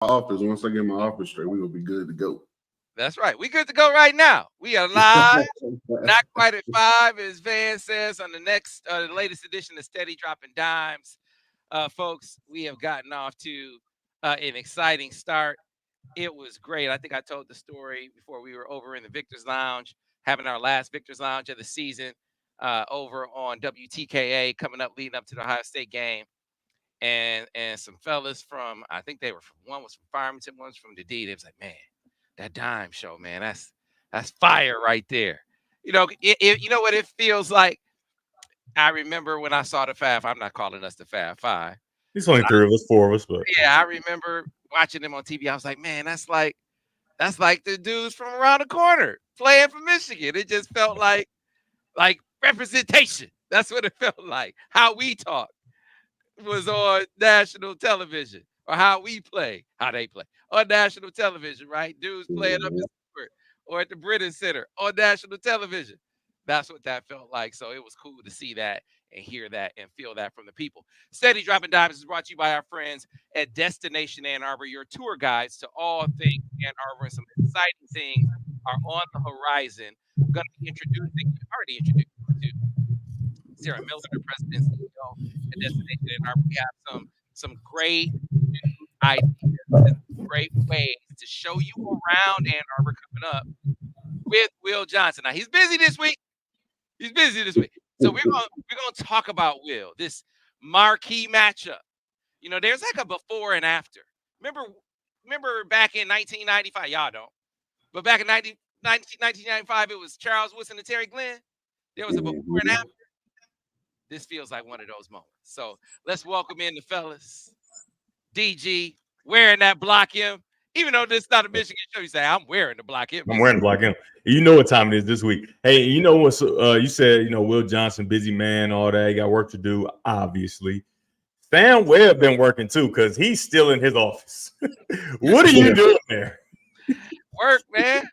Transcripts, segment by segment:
office. Once I get my office straight, we will be good to go. That's right. We good to go right now. We are live. Not quite at 5, as Van says, on the next, the latest edition of Steady Dropping Dimes. Folks, we have gotten off to an exciting start. It was great. I think I told the story before we were over in the Victor's Lounge, having our last Victor's Lounge of the season over on WTKA, coming up, leading up to the Ohio State game. And some fellas from, I think they were from, one was from Farmington, one was from the D. They was like, man, that dime show, man, that's fire right there. You know, you know what it feels like? I remember when I saw the Fab. I'm not calling us the Fab Five. It's only 3 of us, 4 of us, but yeah, I remember watching them on TV. I was like, man, that's like the dudes from around the corner playing for Michigan. It just felt like representation. That's what it felt like. How we talk was on national television, or how we play, how they play on national television, right? Dudes playing up in Stewart or at the British Center on national television. That's what that felt like. So it was cool to see that and hear that and feel that from the people. Steady Dropping Dimes is brought to you by our friends at Destination Ann Arbor, your tour guides to all things Ann Arbor, and some exciting things are on the horizon. I'm going to be already introduced to Sarah Miller, the president and CEO at Destination Ann Arbor. We have some great new ideas, great ways to show you around Ann Arbor coming up with Will Johnson. Now, he's busy this week. So we're gonna talk about Will, this marquee matchup. You know, there's like a before and after. Remember back in 1995, y'all don't, but back in 1995, it was Charles Woodson and Terry Glenn. There was a before and after. This feels like one of those moments. So let's welcome in the fellas. DG wearing that Block M. Even though this is not a Michigan show, you say, I'm wearing the Block M. I'm wearing the Block M. You know what time it is this week. Hey, you know what? You said, you know, Will Johnson, busy man, all that. He got work to do, obviously. Sam Webb been working too, because he's still in his office. What are you doing there? Work, man.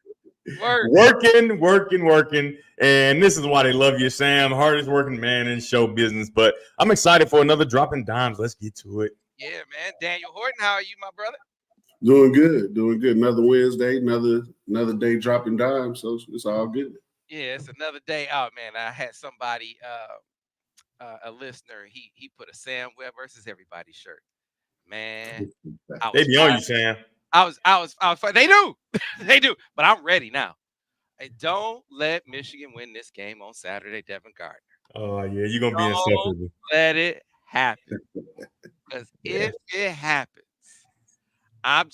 Working. And this is why they love you, Sam. Hardest working man in show business. But I'm excited for another Dropping Dimes. Let's get to it. Yeah, man. Daniel Horton, how are you, my brother? Doing good. Another Wednesday, another day dropping dimes, so it's all good. Yeah, it's another day out, man. I had somebody, a listener, he put a Sam Webb versus everybody shirt. Man, they be on you, Sam. I was they do. They do. But I'm ready now. Hey, don't let Michigan win this game on Saturday, Devin Gardner. Oh, yeah, you're gonna be insufferable. Let it happen. Because if it happens, I'm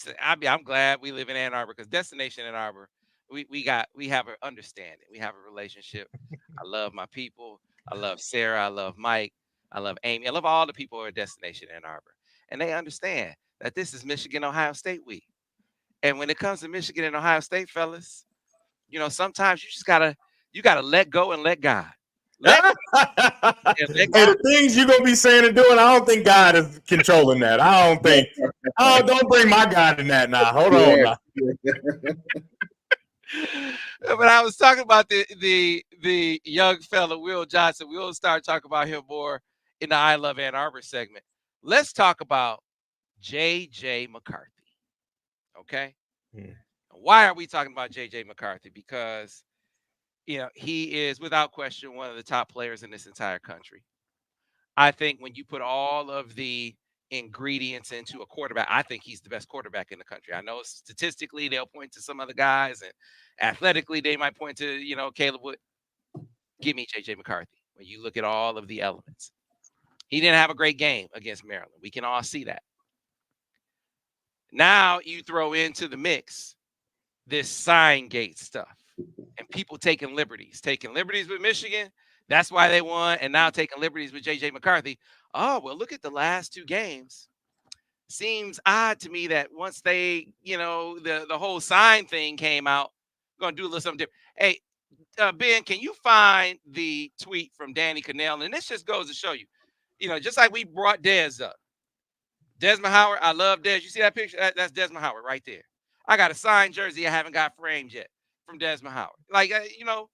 glad we live in Ann Arbor, because Destination Ann Arbor, we have an understanding. We have a relationship. I love my people. I love Sarah. I love Mike. I love Amy. I love all the people who are at Destination Ann Arbor. And they understand that this is Michigan-Ohio State week. And when it comes to Michigan and Ohio State, fellas, you know, sometimes you gotta let go and let God. Hey, the things you're gonna be saying and doing, I don't think God is controlling that. Don't bring my God in that now. Hold on now. But I was talking about the young fella, Will Johnson. We'll start talking about him more in the I Love Ann Arbor segment. Let's talk about JJ McCarthy. Okay? Why are we talking about JJ McCarthy? Because, you know, he is without question one of the top players in this entire country. I think when you put all of the ingredients into a quarterback, I think he's the best quarterback in the country. I know statistically they'll point to some other guys, and athletically they might point to, you know, Caleb Wood. Give me JJ McCarthy. When you look at all of the elements, he didn't have a great game against Maryland. We can all see that. Now you throw into the mix this sign gate stuff and people taking liberties with Michigan. That's why they won. And now taking liberties with JJ McCarthy. Oh, well, look at the last 2 games. Seems odd to me that once they, you know, the whole sign thing came out, I'm going to do a little something different. Hey, Ben, can you find the tweet from Danny Kannell? And this just goes to show you, you know, just like we brought Dez up. Desmond Howard, I love Dez. You see that picture? That's Desmond Howard right there. I got a signed jersey I haven't got framed yet from Desmond Howard. Like, you know,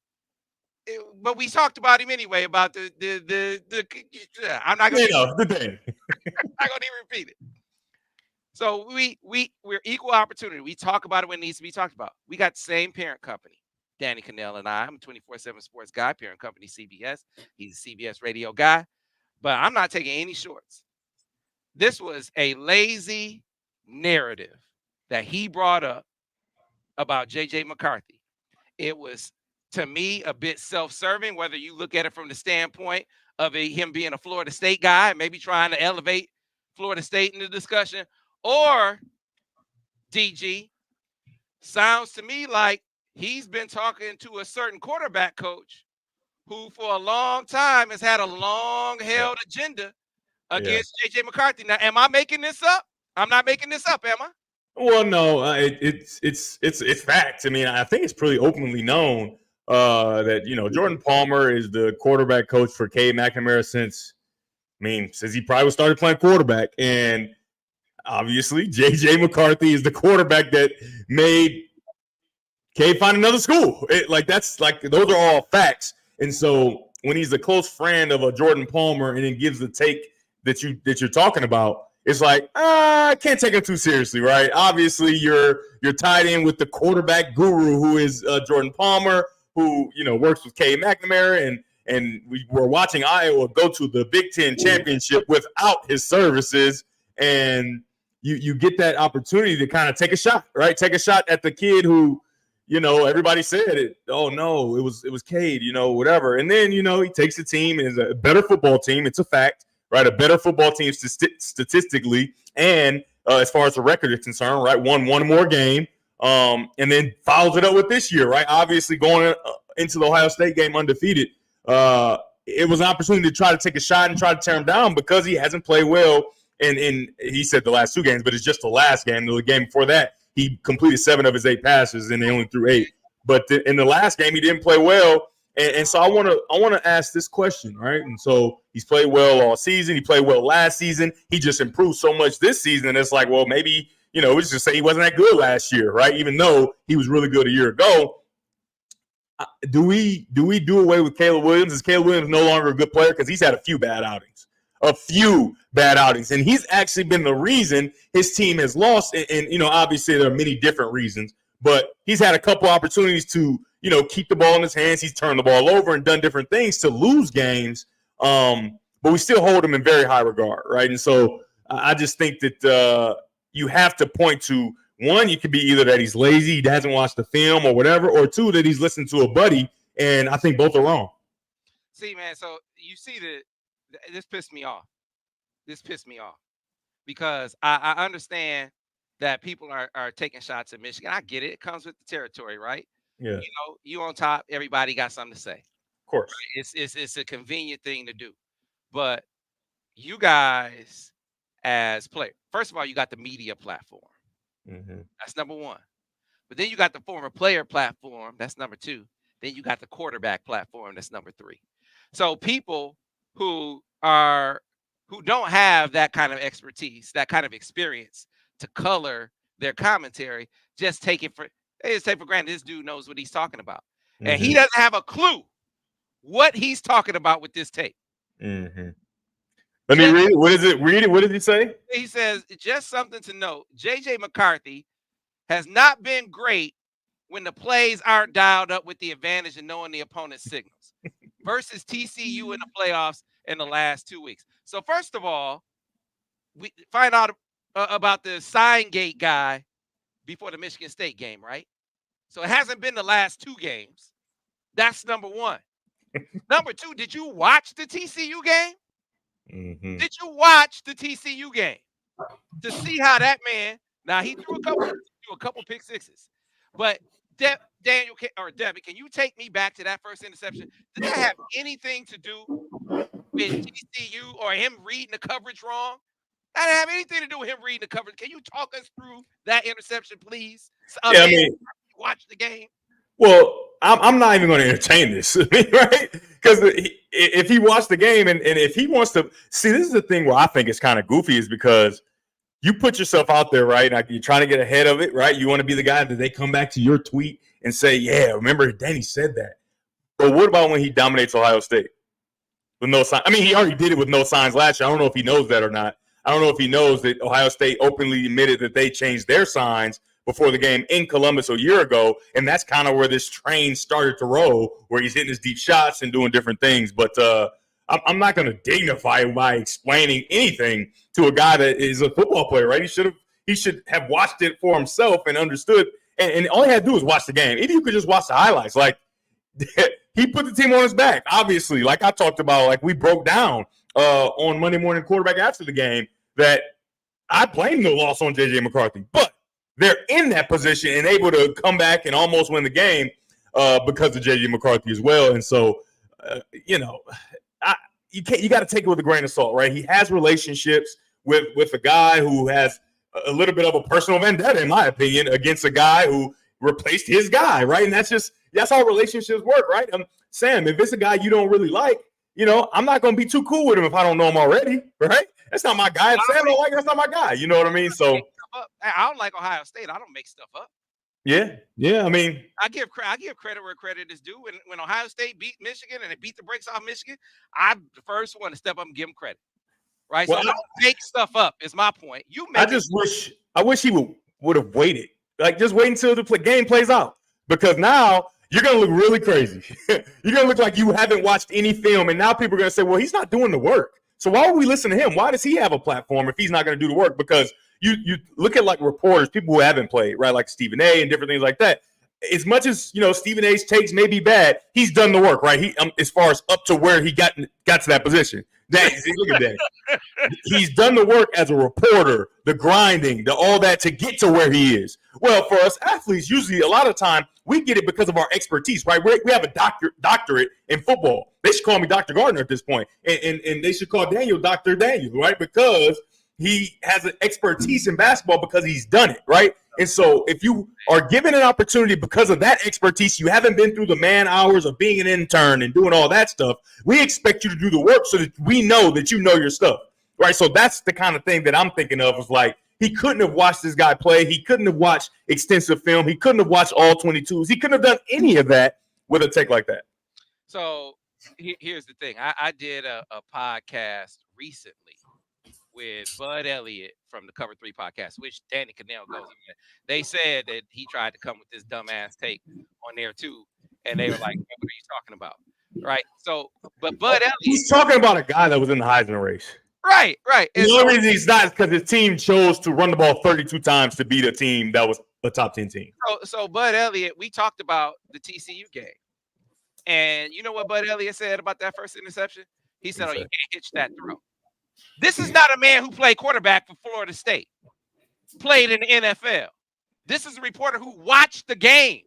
but we talked about him anyway, about the I'm not going to the thing. I'm not going to even repeat it. So we're equal opportunity. We talk about it when it needs to be talked about. We got the same parent company, Danny Kannell and I. I'm a 24/7 sports guy. Parent company CBS. He's a CBS radio guy. But I'm not taking any shorts. This was a lazy narrative that he brought up about JJ McCarthy. It was, to me, a bit self-serving, whether you look at it from the standpoint of him being a Florida State guy, maybe trying to elevate Florida State in the discussion, or DG, sounds to me like he's been talking to a certain quarterback coach who for a long time has had a long-held agenda against JJ McCarthy. Now, am I making this up? I'm not making this up, am I? Well, no, it's facts. I mean, I think it's pretty openly known that Jordan Palmer is the quarterback coach for Cade McNamara since he probably started playing quarterback, and obviously JJ McCarthy is the quarterback that made Cade find another school. Those are all facts. And so when he's a close friend of a Jordan Palmer and then gives the take that you're talking about, it's like, I can't take it too seriously, right? Obviously, you're tied in with the quarterback guru who is Jordan Palmer, who works with Cade McNamara, and we were watching Iowa go to the Big Ten championship without his services, and you get that opportunity to kind of take a shot, right? Take a shot at the kid who, everybody said it. Oh no, it was Cade, whatever. And then he takes the team and is a better football team. It's a fact. Right, a better football team statistically, and as far as the record is concerned, right, won one more game, and then follows it up with this year, right? Obviously, going into the Ohio State game undefeated, it was an opportunity to try to take a shot and try to tear him down because he hasn't played well. And he said the last two games, but it's just the last game. The game before that, he completed 7 of his 8 passes, and they only threw 8. But in the last game, he didn't play well. And so I want to ask this question, right? And so he's played well all season. He played well last season. He just improved so much this season. It's like, well, maybe, we just say he wasn't that good last year, right? Even though he was really good a year ago. Do we do away with Caleb Williams? Is Caleb Williams no longer a good player? Because he's had a few bad outings. And he's actually been the reason his team has lost. And obviously there are many different reasons, but he's had a couple opportunities to, keep the ball in his hands. He's turned the ball over and done different things to lose games. But we still hold him in very high regard, right? And so I just think that you have to point to, one, you could be either that he's lazy, he hasn't watched the film or whatever, or two, that he's listened to a buddy. And I think both are wrong. See, man, so you see this pissed me off. This pissed me off because I understand that people are taking shots at Michigan. I get it. It comes with the territory, right? Yeah. You on top, everybody got something to say. Of course. Right? It's a convenient thing to do. But you guys as players, first of all, you got the media platform. Mm-hmm. That's number one. But then you got the former player platform. That's number 2. Then you got the quarterback platform. That's number 3. So people who don't have that kind of expertise, that kind of experience to color their commentary, they just take for granted this dude knows what he's talking about. Mm-hmm. And he doesn't have a clue what he's talking about with this tape. Mm-hmm. Let me read it. What is it? Read it. What did he say? He says, just something to note. JJ McCarthy has not been great when the plays aren't dialed up with the advantage of knowing the opponent's signals versus TCU in the playoffs in the last 2 weeks. So first of all, we find out about the sign gate guy before the Michigan State game, right? So it hasn't been the last 2 games. That's number 1. Number 2, did you watch the TCU game? Mm-hmm. Did you watch the TCU game to see how that man? Now he threw a couple pick sixes, but Daniel or Devin, can you take me back to that first interception? Did that have anything to do with TCU or him reading the coverage wrong? That didn't have anything to do with him reading the coverage. Can you talk us through that interception, please? Watch the game. Well, I'm not even going to entertain this, right? Because if he watched the game and if he wants to see, this is the thing where I think it's kind of goofy is because you put yourself out there, right? Like you're trying to get ahead of it, right? You want to be the guy that they come back to your tweet and say, yeah, remember Danny said that. But what about when he dominates Ohio State with no sign? I mean, he already did it with no signs last year. I don't know if he knows that or not. I don't know if he knows that Ohio State openly admitted that they changed their signs before the game in Columbus a year ago, and that's kind of where this train started to roll, where he's hitting his deep shots and doing different things. But I'm not going to dignify by explaining anything to a guy that is a football player, right? He should have watched it for himself and understood, and all he had to do was watch the game. If you could just watch the highlights, like he put the team on his back, obviously, like I talked about, like we broke down on Monday Morning Quarterback after the game, that I blame the loss on JJ McCarthy, but they're in that position and able to come back and almost win the game because of JJ McCarthy as well. And so, you got to take it with a grain of salt, right? He has relationships with a guy who has a little bit of a personal vendetta, in my opinion, against a guy who replaced his guy, right? And that's how relationships work, right? Sam, if it's a guy you don't really like, I'm not going to be too cool with him if I don't know him already, right? That's not my guy. If Sam don't like it, that's not my guy. You know what I mean? So I don't like Ohio State. I don't make stuff up. Yeah. I mean, I give credit where credit is due. When Ohio State beat Michigan and they beat the brakes off Michigan, I'm the first one to step up and give them credit. Right? Well, so I don't make stuff up. Is my point. I wish he would have waited. Like, just wait until the game plays out, because now you're gonna look really crazy. You're gonna look like you haven't watched any film, and now people are gonna say, "Well, he's not doing the work." So why would we listen to him? Why does he have a platform if he's not going to do the work? Because you look at like reporters, people who haven't played, right? Like Stephen A. and different things like that. As much as Stephen A.'s takes may be bad, he's done the work, right? He as far as up to where he got to that position. Look at that. He's done the work as a reporter, the grinding, all that to get to where he is. Well, for us athletes, usually a lot of time we get it because of our expertise, right? We have a doctorate in football. They should call me Dr. Gardner at this point, and they should call Daniel Dr. Daniel, right? Because he has an expertise in basketball because he's done it, right? And so if you are given an opportunity because of that expertise, you haven't been through the man hours of being an intern and doing all that stuff, we expect you to do the work so that we know that you know your stuff, right? So that's the kind of thing that I'm thinking of, is like, he couldn't have watched this guy play. He couldn't have watched extensive film. He couldn't have watched all 22s. He couldn't have done any of that with a take like that. So here's the thing. I did a podcast recently with Bud Elliott from the Cover 3 podcast, which Danny Kannell goes on there. They said that he tried to come with this dumbass take on there too, and they were like, "What are you talking about?" Right? So, but Bud Elliott, he's talking about a guy that was in the Heisman race. Right. And the only reason he's not is because his team chose to run the ball 32 times to beat a team that was a top 10 team. So Bud Elliott, we talked about the TCU game, and you know what Bud Elliott said about that first interception? He said, "Oh, you can't hitch that throw." This is not a man who played quarterback for Florida State, played in the NFL. This is a reporter who watched the game.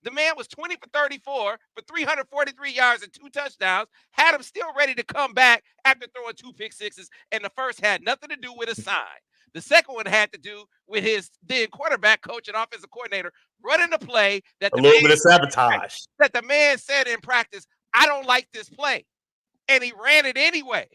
The man was 20 for 34 for 343 yards and 2 touchdowns, had him still ready to come back after throwing 2 pick sixes, and the first had nothing to do with a sign. The second one had to do with his then quarterback coach and offensive coordinator running the play that a little bit of sabotage. That the man said in practice, "I don't like this play." And he ran it anyway.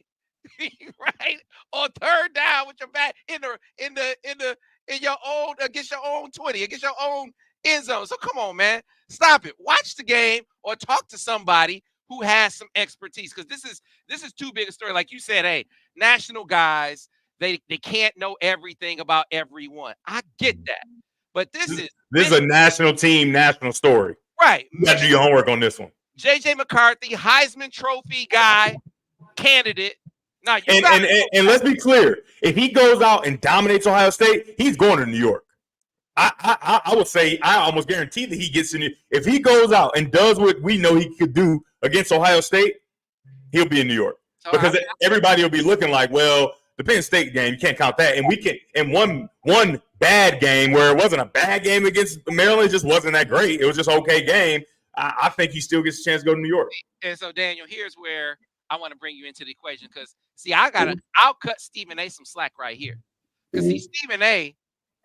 Right? On third down with your back in your own against your own 20, against your own end zone. So come on, man. Stop it. Watch the game or talk to somebody who has some expertise. Because this is too big a story. Like you said, hey, national guys, they can't know everything about everyone. I get that. But this is a national team, national story. Right. You got to do your homework on this one. JJ McCarthy, Heisman Trophy guy, candidate. Now, and let's be clear. If he goes out and dominates Ohio State, he's going to New York. I would say, I almost guarantee that he gets in. If he goes out and does what we know he could do against Ohio State, he'll be in New York. Because everybody will be looking like, well, the Penn State game, you can't count that. And we can, and one bad game where it wasn't a bad game against Maryland, it just wasn't that great. It was just an okay game. I think he still gets a chance to go to New York. And so, Daniel, here's where I want to bring you into the equation, because, see, I'll cut Stephen A. some slack right here. Because, see, Stephen A.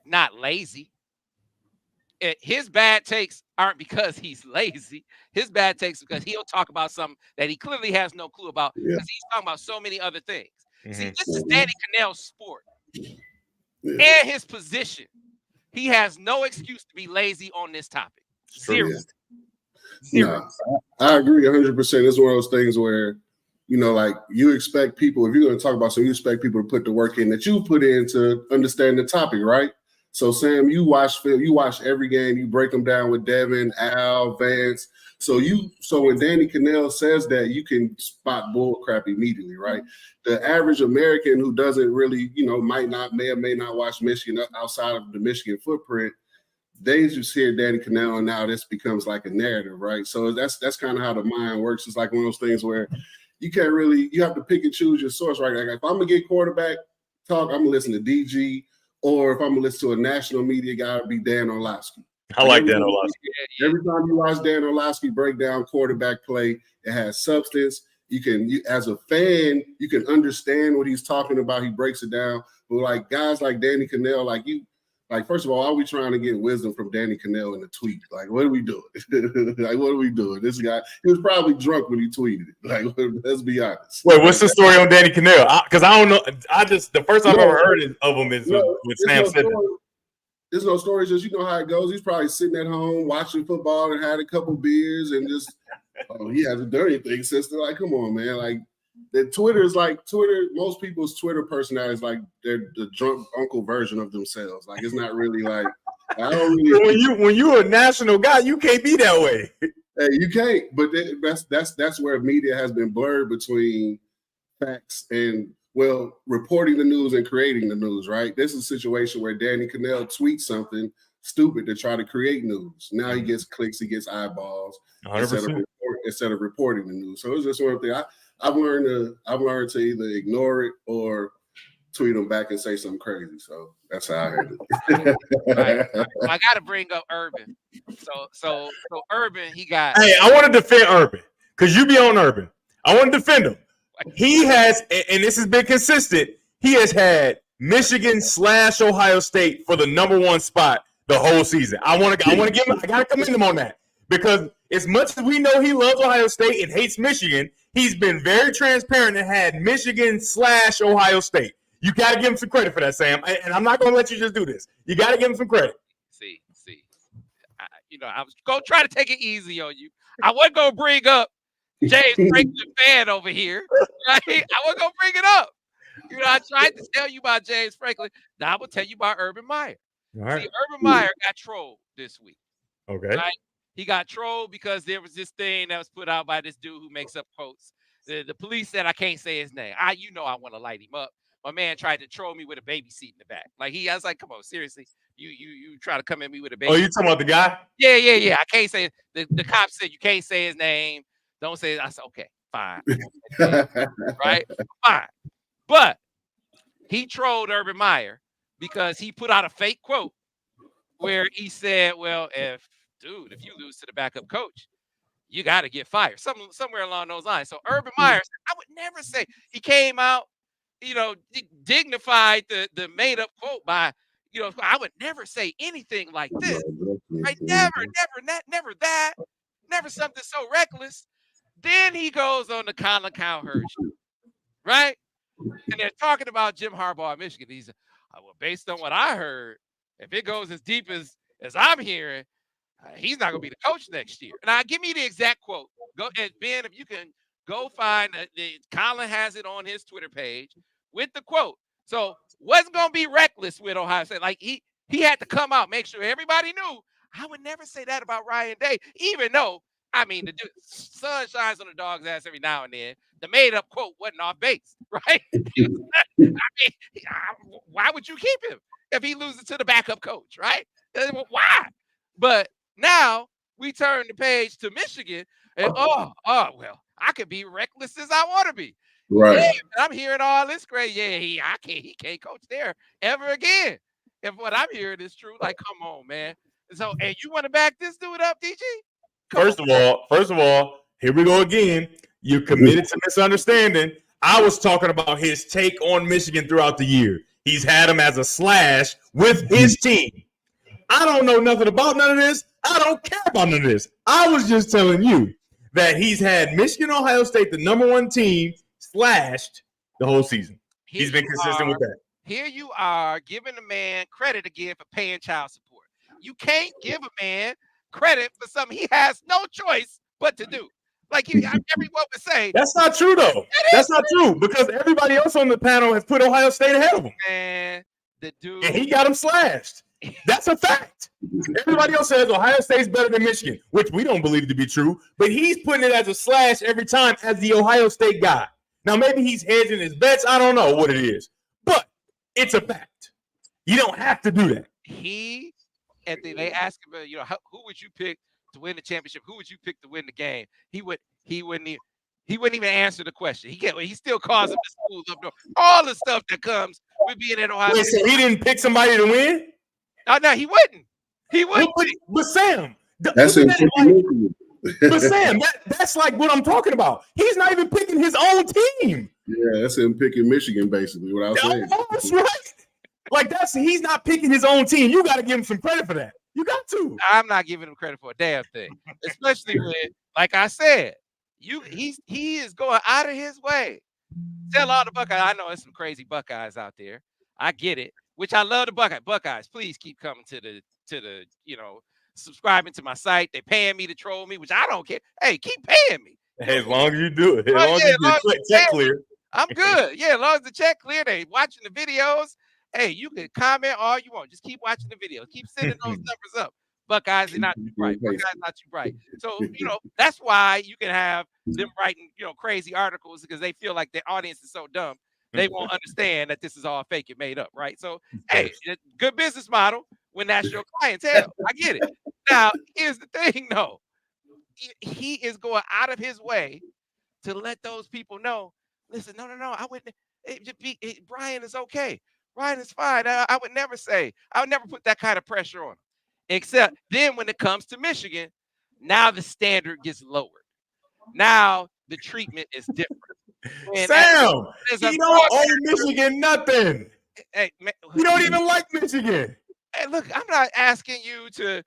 not lazy. His bad takes aren't because he's lazy. His bad takes because he'll talk about something that he clearly has no clue about, because he's talking about so many other things. See, this is Danny Kannell's sport and his position. He has no excuse to be lazy on this topic. Seriously. No, I agree 100%. It's one of those things where like you expect people, if you're going to talk about something, you expect people to put the work in that you put in to understand the topic, right? So Sam, you watch film, you watch every game, you break them down with Devin, Al, Vance. So when Danny Kannell says that, you can spot bull crap immediately, right? The average American who doesn't really, may or may not watch Michigan outside of the Michigan footprint, they just hear Danny Kannell, and now this becomes like a narrative, right? So that's kind of how the mind works. It's like one of those things where you can't really, you have to pick and choose your source, right? Like if I'm gonna get quarterback talk, I'm gonna listen to DG, or if I'm gonna listen to a national media guy, it'd be Dan Orlovsky. I like Dan Orlovsky. Every time you watch Dan Orlovsky break down quarterback play, it has substance. You as a fan, you can understand what he's talking about. He breaks it down. But like guys like Danny Kannell, first of all, are we trying to get wisdom from Danny Kannell in a tweet? Like, what are we doing? What are we doing? This guy, he was probably drunk when he tweeted it. Like, let's be honest. Wait, what's the story on Danny Kannell? Because I don't know. The first time I've ever heard of him is with Sam said. There's no story. Just you know how it goes. He's probably sitting at home watching football and had a couple beers and just, he hasn't done anything since. They're like, come on, man. Like, Twitter is like Twitter. Most people's Twitter personality is like they're the drunk uncle version of themselves. Like it's not really like I don't really. When you're a national guy, you can't be that way. Hey, you can't. But that's where media has been blurred between facts and reporting the news and creating the news. Right. This is a situation where Danny Kannell tweets something stupid to try to create news. Now he gets clicks, he gets eyeballs instead of reporting the news. So it's just one thing. I've learned to either ignore it or tweet them back and say something crazy. So that's how I heard it. Right. I got to bring up Urban. So Urban, he got. Hey, I want to defend Urban because you be on Urban. I want to defend him. He has, and this has been consistent. He has had Michigan/Ohio State for the #1 spot the whole season. I got to commend him on that because as much as we know he loves Ohio State and hates Michigan, he's been very transparent and had Michigan/Ohio State. You got to give him some credit for that, Sam. And I'm not going to let you just do this. You got to give him some credit. See. I was going to try to take it easy on you. I wasn't going to bring up James Franklin fan over here. Right? I wasn't going to bring it up. I tried to tell you about James Franklin. Now I'm going to tell you about Urban Meyer. All right. See, Urban Meyer got trolled this week. Okay. Right? He got trolled because there was this thing that was put out by this dude who makes up quotes. The police said I can't say his name. I want to light him up. My man tried to troll me with a baby seat in the back. Like I was like, come on, seriously, you try to come at me with a baby. Oh, you talking about the guy? Yeah. I can't say the cop said you can't say his name. Don't say it. I said, okay, fine. Right? Fine. But he trolled Urban Meyer because he put out a fake quote where he said, well, if you lose to the backup coach, you got to get fired. Somewhere along those lines. So Urban Meyer said, I would never say. He came out, dignified the made up quote by, I would never say anything like this. Right? Never that. Never something so reckless. Then he goes on the Colin Cowherd show, right? And they're talking about Jim Harbaugh in Michigan. He's well, based on what I heard, if it goes as deep as I'm hearing, he's not going to be the coach next year. Now, give me the exact quote. Go, and Ben, if you can go find Colin has it on his Twitter page with the quote. So wasn't going to be reckless with Ohio State. Like he had to come out, make sure everybody knew. I would never say that about Ryan Day, even though, the sun shines on the dog's ass every now and then. The made-up quote wasn't off base, right? Why would you keep him if he loses to the backup coach, right? Why? But now we turn the page to Michigan, and well, I could be reckless as I want to be. Right. Yeah, I'm hearing all this great. Yeah, he can't coach there ever again. If what I'm hearing is true, like, come on, man. So, and you want to back this dude up, DG? First of all, here we go again. You're committed to misunderstanding. I was talking about his take on Michigan throughout the year. He's had him as a slash with his team. I don't know nothing about none of this. I don't care about none of this. I was just telling you that he's had Michigan, Ohio State, the #1 team, slashed the whole season. He's been consistent with that. Here you are giving the man credit again for paying child support. You can't give a man credit for something he has no choice but to do. Like everyone would say. That's not true, though. That's not true because everybody else on the panel has put Ohio State ahead of him. Man, the dude. And he got him slashed. That's a fact. Everybody else says Ohio State's better than Michigan, which we don't believe to be true. But he's putting it as a slash every time as the Ohio State guy. Now, maybe he's hedging his bets. I don't know what it is. But it's a fact. You don't have to do that. They asked him, who would you pick to win the championship? Who would you pick to win the game? He wouldn't even answer the question. He still calls him the schools up north. All the stuff that comes with being at Ohio State. So he didn't pick somebody to win? No, he wouldn't. He wouldn't. But Sam, that's but Sam, that's like what I'm talking about. He's not even picking his own team. Yeah, that's him picking Michigan, basically. What I was saying. That's right. Like he's not picking his own team. You got to give him some credit for that. You got to. I'm not giving him credit for a damn thing, especially when, like I said, he is going out of his way. Tell all the Buckeyes. I know there's some crazy Buckeyes out there. I get it. Which I love the Buckeyes. Buckeyes, please keep coming to the subscribing to my site. They're paying me to troll me, which I don't care. Hey, keep paying me. Hey, as long as you do it. As long as the check clear. I'm good. Yeah, as long as the check clear, they watching the videos. Hey, you can comment all you want. Just keep watching the videos. Keep sending those numbers up. Buckeyes are not too bright. Buckeyes not too bright. So, that's why you can have them writing, crazy articles because they feel like their audience is so dumb. They won't understand that this is all fake and made up, right? So, hey, good business model when that's your clientele. I get it. Now, here's the thing, though. He is going out of his way to let those people know, listen, no, I wouldn't. Brian is okay. Brian is fine. I would never put that kind of pressure on him. Except then when it comes to Michigan, now the standard gets lowered. Now the treatment is different. And Sam, you don't owe Michigan nothing. Hey, man, you don't even like Michigan. Hey, look, I'm not asking you to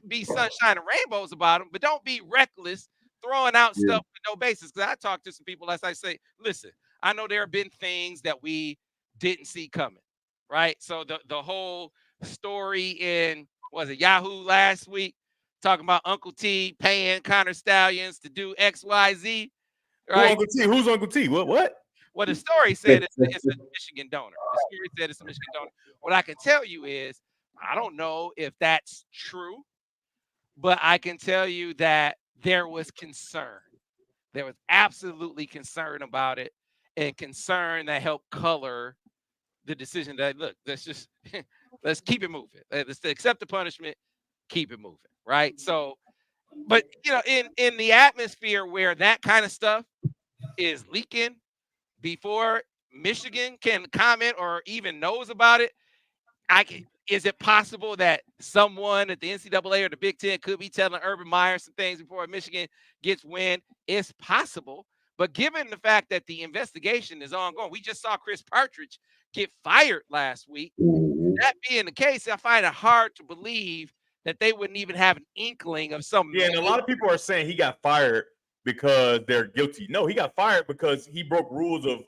be sunshine and rainbows about them, but don't be reckless throwing out stuff with no basis. Because I talked to some people, as I say, listen, I know there have been things that we didn't see coming, right? So the whole story in Yahoo last week talking about Uncle T paying Connor Stallions to do XYZ, right? Who's Uncle T? What? Well, the story said it's a Michigan donor. The story said it's a Michigan donor. What I can tell you is I don't know if that's true, but I can tell you that there was concern. There was absolutely concern about it, and concern that helped color the decision that, look, let's keep it moving. Let's accept the punishment, keep it moving, right? So, but, in the atmosphere where that kind of stuff is leaking before Michigan can comment or even knows about it, is it possible that someone at the NCAA or the Big Ten could be telling Urban Meyer some things before Michigan gets wind? It's possible. But given the fact that the investigation is ongoing, we just saw Chris Partridge get fired last week. That being the case, I find it hard to believe that they wouldn't even have an inkling of some. Yeah, and a lot of people are saying he got fired because they're guilty. No, he got fired because he broke rules of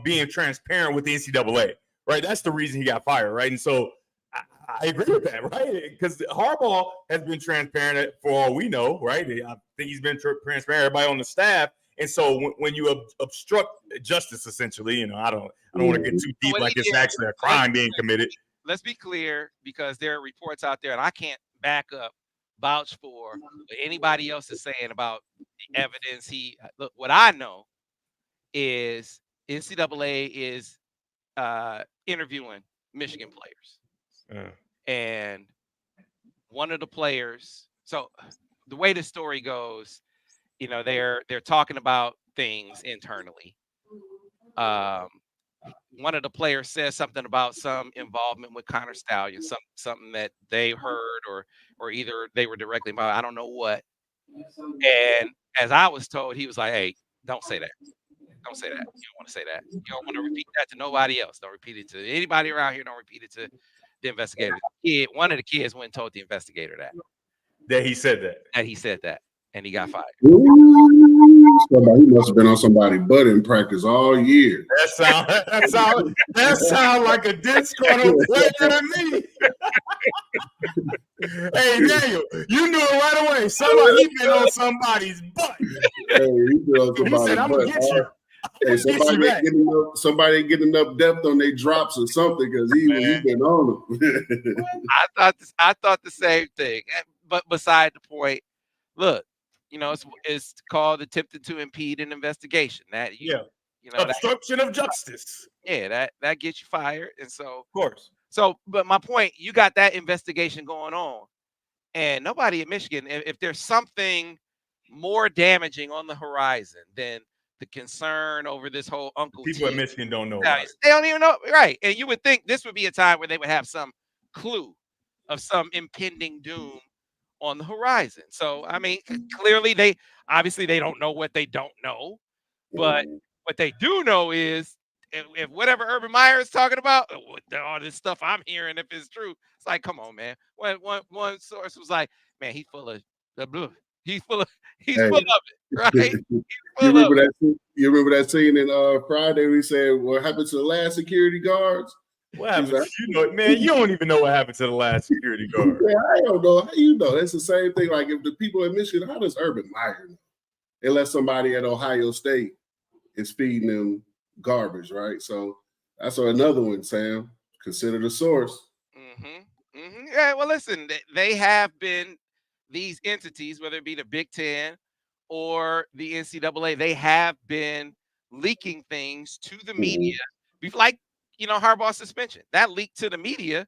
being transparent with the NCAA. Right, that's the reason he got fired. Right, and so I agree with that. Right, because Harbaugh has been transparent for all we know. Right, I think he's been transparent. Everybody on the staff. And so when you obstruct justice, essentially, I don't want to get too deep like it's actually a crime being committed. Let's be clear, because there are reports out there, and I can't vouch for what anybody else is saying about the evidence. Look, what I know is NCAA is interviewing Michigan players, and one of the players. So the way the story goes. They're talking about things internally. One of the players says something about some involvement with Connor Stallions, something that they heard or either they were directly involved. I don't know what. And as I was told, he was like, "Hey, don't say that. Don't say that. You don't want to say that. You don't want to repeat that to nobody else. Don't repeat it to anybody around here. Don't repeat it to the investigator." One of the kids went and told the investigator that he said that. And he got fired. He must have been on somebody's butt in practice all year. That sound like a disgruntled player to me. Hey, Daniel, you knew it right away. He been on somebody's butt. Hey, he been on He said, somebody's I'm going to butt. get you. Hey, somebody ain't getting enough depth on their drops or something because he been on them. I thought the same thing. But beside the point, look, it's called attempted to impede an investigation. That Obstruction of justice. Yeah, that gets you fired. And so, of course. So, but my point, you got that investigation going on, and nobody in Michigan, if there's something more damaging on the horizon than the concern over this whole Uncle people T, in Michigan don't know about it. They don't even know, right? And you would think this would be a time where they would have some clue of some impending doom on the horizon. So, I mean, clearly they don't know what they don't know, but what they do know is if whatever Urban Meyer is talking about, all this stuff I'm hearing, if it's true, it's like, come on, man. One source was like, man, he's full of the blue. He's full of it, right? You remember that scene in Friday? We said what happened to the last security guards? What happened? Like, man, you don't even know what happened to the last security guard. Yeah, I don't know. How you know? That's the same thing. Like if the people in Michigan, how does Urban Meyer know? Unless somebody at Ohio State is feeding them garbage, right? So that's another one, Sam. Consider the source. Yeah, well, listen, they have been these entities, whether it be the Big Ten or the NCAA, they have been leaking things to the media, like Harbaugh's suspension. That leaked to the media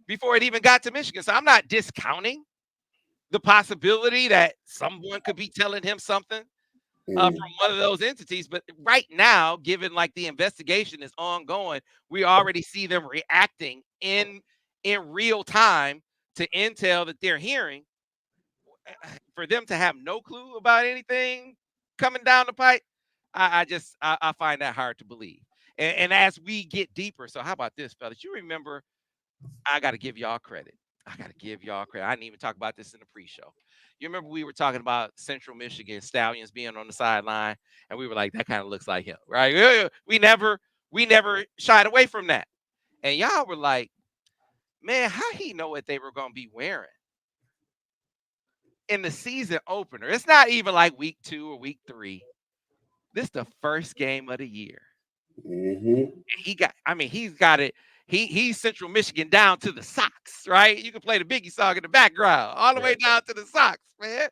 before it even got to Michigan. So I'm not discounting the possibility that someone could be telling him something from one of those entities. But right now, given like the investigation is ongoing, we already see them reacting in real time to intel that they're hearing. For them to have no clue about anything coming down the pipe, I find that hard to believe. And as we get deeper, so how about this, fellas? You remember, I got to give y'all credit. I didn't even talk about this in the pre-show. You remember we were talking about Central Michigan Stallions being on the sideline, and we were like, that kind of looks like him, right? We never shied away from that. And y'all were like, man, how he know what they were going to be wearing in the season opener? It's not even like week 2 or week 3. This is the first game of the year. He's got it. He's Central Michigan down to the socks, right? You can play the Biggie song in the background, all the way down to the socks, man.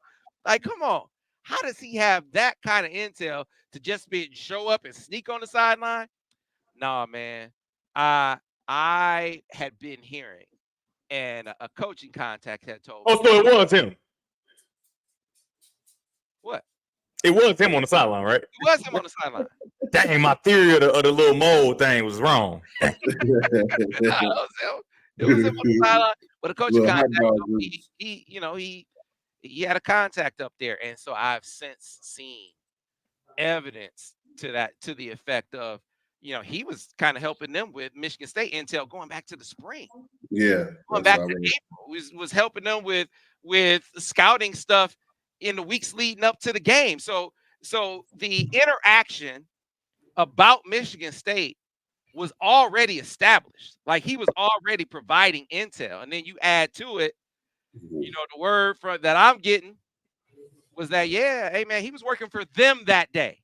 Like, come on. How does he have that kind of intel to just show up and sneak on the sideline? Nah, man. I had been hearing, and a coaching contact had told me. Oh, so it was him. What? It was him on the sideline, right? It was him on the sideline. Dang, my theory of the little mold thing was wrong. It was him on the sideline. But a coaching contact, he had a contact up there, and so I've since seen evidence to the effect of, he was kind of helping them with Michigan State intel going back to the spring. Yeah, going back to April, was helping them with scouting stuff in the weeks leading up to the game. So the interaction about Michigan State was already established. Like, he was already providing intel. And then you add to it, the word that I'm getting was that, hey, man, he was working for them that day.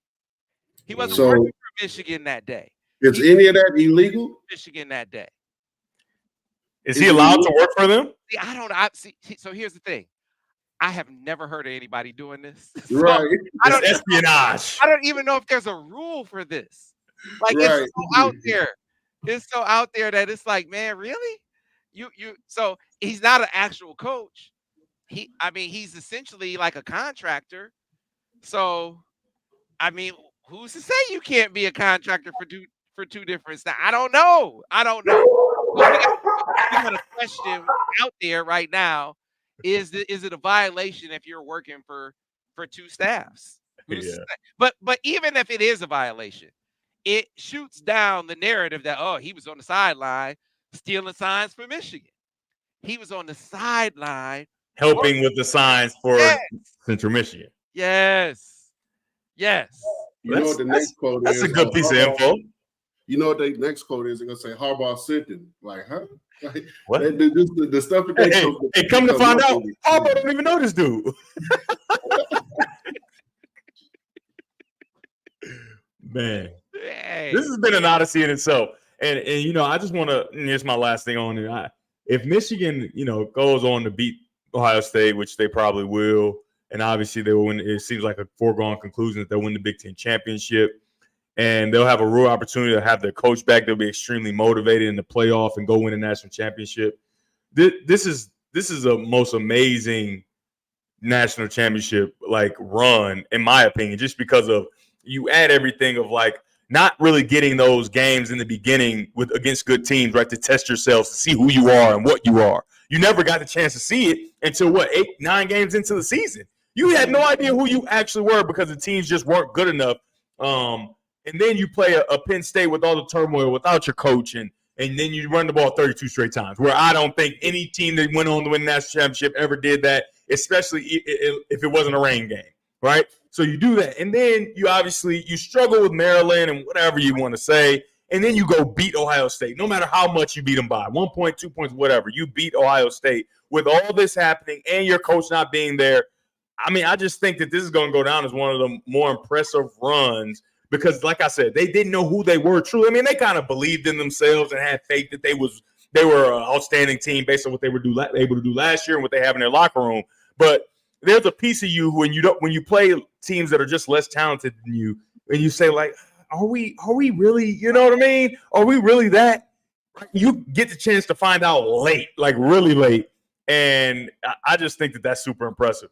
He wasn't working for Michigan that day. Is any of that illegal? Michigan that day. Is he allowed to work for them? See, I don't. So here's the thing. I have never heard of anybody doing this. Right. It's espionage. I don't even know if there's a rule for this. Like, it's so out there. It's so out there that it's like, man, really? So he's not an actual coach. He's essentially like a contractor. So, who's to say you can't be a contractor for two different styles? I don't know. We got a question out there right now. Is it a violation if you're working for two staffs? Yeah. But even if it is a violation, it shoots down the narrative that, he was on the sideline stealing signs for Michigan. He was on the sideline helping with the signs for Central Michigan. Yes. You know what the next quote is? That's a good piece of info. You know what the next quote is? They're going to say Harbaugh sent him. Like, huh? Like, What? the stuff that they hey, come to find out, Arbor don't even know this dude. Man, this has been an odyssey in itself. And you know, I just want to, here's my last thing on it. If Michigan, you know, goes on to beat Ohio State, which they probably will, and obviously they will win, it seems like a foregone conclusion that they'll win the Big Ten championship, and they'll have a real opportunity to have their coach back. They'll be extremely motivated in the playoff and go win a national championship. This is a most amazing national championship like run, in my opinion, just because of you add everything of like not really getting those games in the beginning with against good teams, right? To test yourselves, to see who you are and what you are. You never got the chance to see it until 8-9 games into the season. You had no idea who you actually were because the teams just weren't good enough. And then you play a Penn State with all the turmoil without your coach, and then you run the ball 32 straight times, where I don't think any team that went on to win the national championship ever did that, especially if it wasn't a rain game, right? So you do that, and then you struggle with Maryland and whatever you want to say, and then you go beat Ohio State. No matter how much you beat them by, 1 point, 2 points, whatever, you beat Ohio State with all this happening and your coach not being there. I mean, I just think that this is going to go down as one of the more impressive runs because, like I said, they didn't know who they were truly. I mean, they kind of believed in themselves and had faith that they were an outstanding team based on what they were able to do last year and what they have in their locker room. But there's a piece of you when you play teams that are just less talented than you, and you say like, are we really? You know what I mean? Are we really that? You get the chance to find out late, like really late, and I just think that that's super impressive.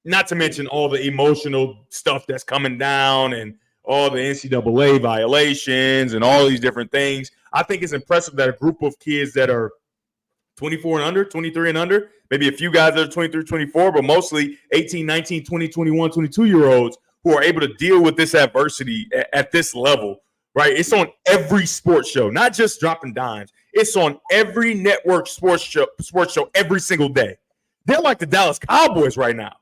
Not to mention all the emotional stuff that's coming down and all the NCAA violations and all these different things. I think it's impressive that a group of kids that are 24 and under, 23 and under, maybe a few guys that are 23, 24, but mostly 18, 19, 20, 21, 22-year-olds who are able to deal with this adversity at this level, right? It's on every sports show, not just Droppin Dimes. It's on every network sports show every single day. They're like the Dallas Cowboys right now,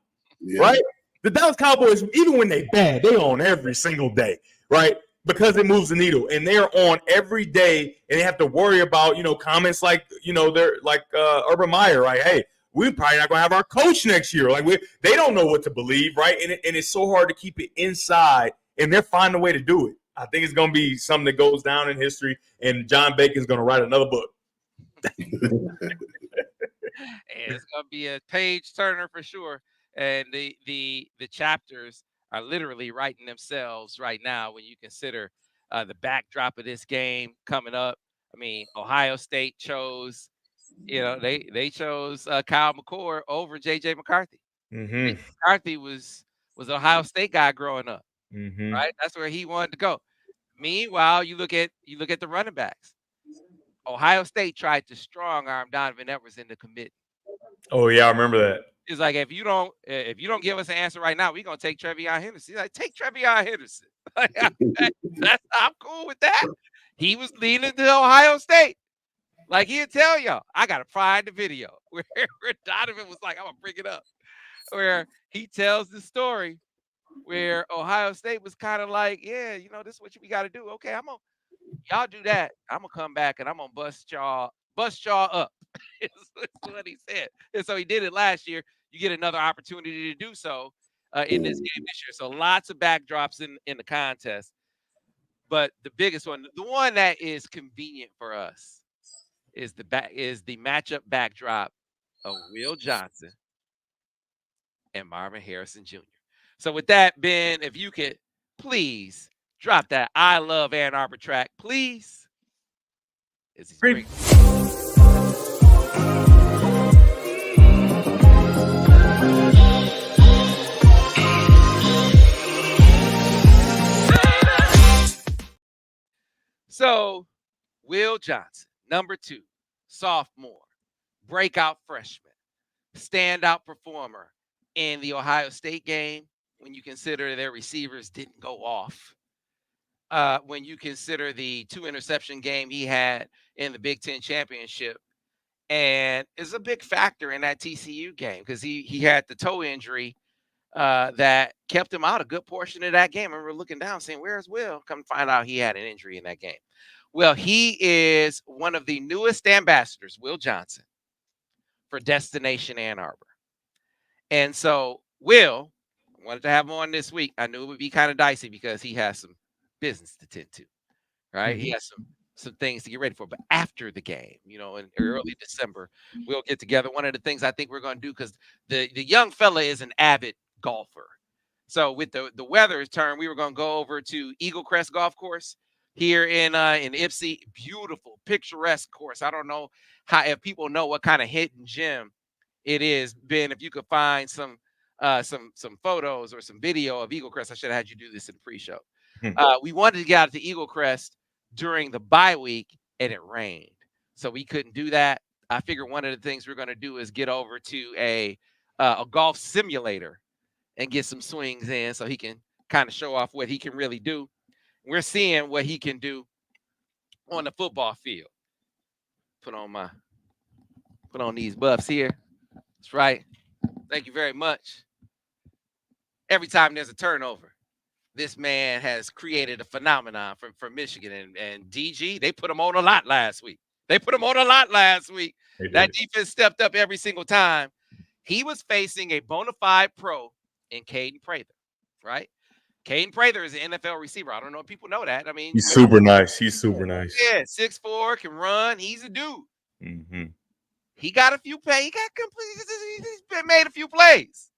right? The Dallas Cowboys, even when they bad, they on every single day, right? Because it moves the needle, and they're on every day, and they have to worry about, comments like, they're like Urban Meyer, right? Hey, we're probably not going to have our coach next year. Like they don't know what to believe, right? And it's so hard to keep it inside, and they're finding a way to do it. I think it's going to be something that goes down in history, and John Bacon's going to write another book. And it's going to be a page turner for sure. And the chapters are literally writing themselves right now when you consider the backdrop of this game coming up. I mean, Ohio State chose, they chose Kyle McCord over JJ McCarthy. Mm-hmm. McCarthy was an Ohio State guy growing up, mm-hmm. right? That's where he wanted to go. Meanwhile, you look at the running backs. Ohio State tried to strong arm Donovan Edwards into committing. Oh yeah, I remember that. It's like if you don't give us an answer right now, we're gonna take Trevion Henderson. He's like, take Trevion Henderson. I'm cool with that. He was leaning to Ohio State. Like he'll tell y'all, I gotta find the video where Donovan was like, I'm gonna bring it up. Where he tells the story where Ohio State was kind of like, yeah, this is what we gotta do. Okay, y'all do that. I'm gonna come back and I'm gonna bust y'all up. It's what he said. And so he did it last year. You get another opportunity to do so in this game this year. So lots of backdrops in the contest. But the biggest one, the one that is convenient for us, is the matchup backdrop of Will Johnson and Marvin Harrison Jr. So with that, Ben, if you could please drop that I Love Ann Arbor track, please. So, Will Johnson, number 2, sophomore, breakout freshman, standout performer in the Ohio State game when you consider their receivers didn't go off. When you consider the 2 interception game he had in the Big Ten championship, and is a big factor in that TCU game because he had the toe injury that kept him out a good portion of that game. And we're looking down saying, where's Will? Come find out he had an injury in that game. Well, he is one of the newest ambassadors, Will Johnson, for Destination Ann Arbor. And so Will wanted to have him on this week. I knew it would be kind of dicey because he has some business to tend to, right? He has some things to get ready for. But after the game, in early December, we'll get together. One of the things I think we're going to do, because the young fella is an avid golfer. So with the weather's turn, we were going to go over to Eagle Crest Golf Course here in Ypsi. Beautiful, picturesque course. I don't know if people know what kind of hidden gem it is. Ben, if you could find some photos or some video of Eagle Crest, I should have had you do this in the pre-show. We wanted to get out to Eagle Crest during the bye week, and it rained, so we couldn't do that. I figured one of the things we're going to do is get over to a golf simulator and get some swings in, so he can kind of show off what he can really do. We're seeing what he can do on the football field. Put on these buffs here. That's right. Thank you very much. Every time there's a turnover, this man has created a phenomenon for Michigan. And DG, they put him on a lot last week. That defense stepped up every single time. He was facing a bona fide pro in Caden Prather, right? Caden Prather is an NFL receiver. I don't know if people know that. I mean, he's super nice. Yeah, 6'4", can run. He's a dude. Mm-hmm. He got a few plays. He's made a few plays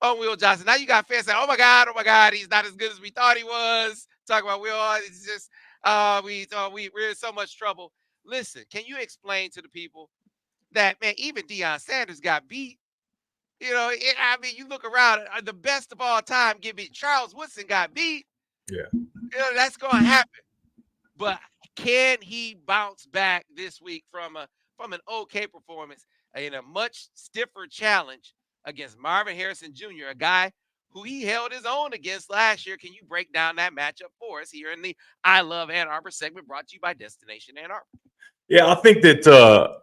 on Will Johnson. Now you got fans saying, oh my God, he's not as good as we thought he was. Talk about Will, it's just we're in so much trouble. Listen, can you explain to the people that, man, even Deion Sanders got beat? You look around, the best of all time get beat. Charles Woodson got beat. Yeah. That's going to happen. But can he bounce back this week from an okay performance in a much stiffer challenge against Marvin Harrison Jr., a guy who he held his own against last year? Can you break down that matchup for us here in the I Love Ann Arbor segment brought to you by Destination Ann Arbor? Yeah, I think that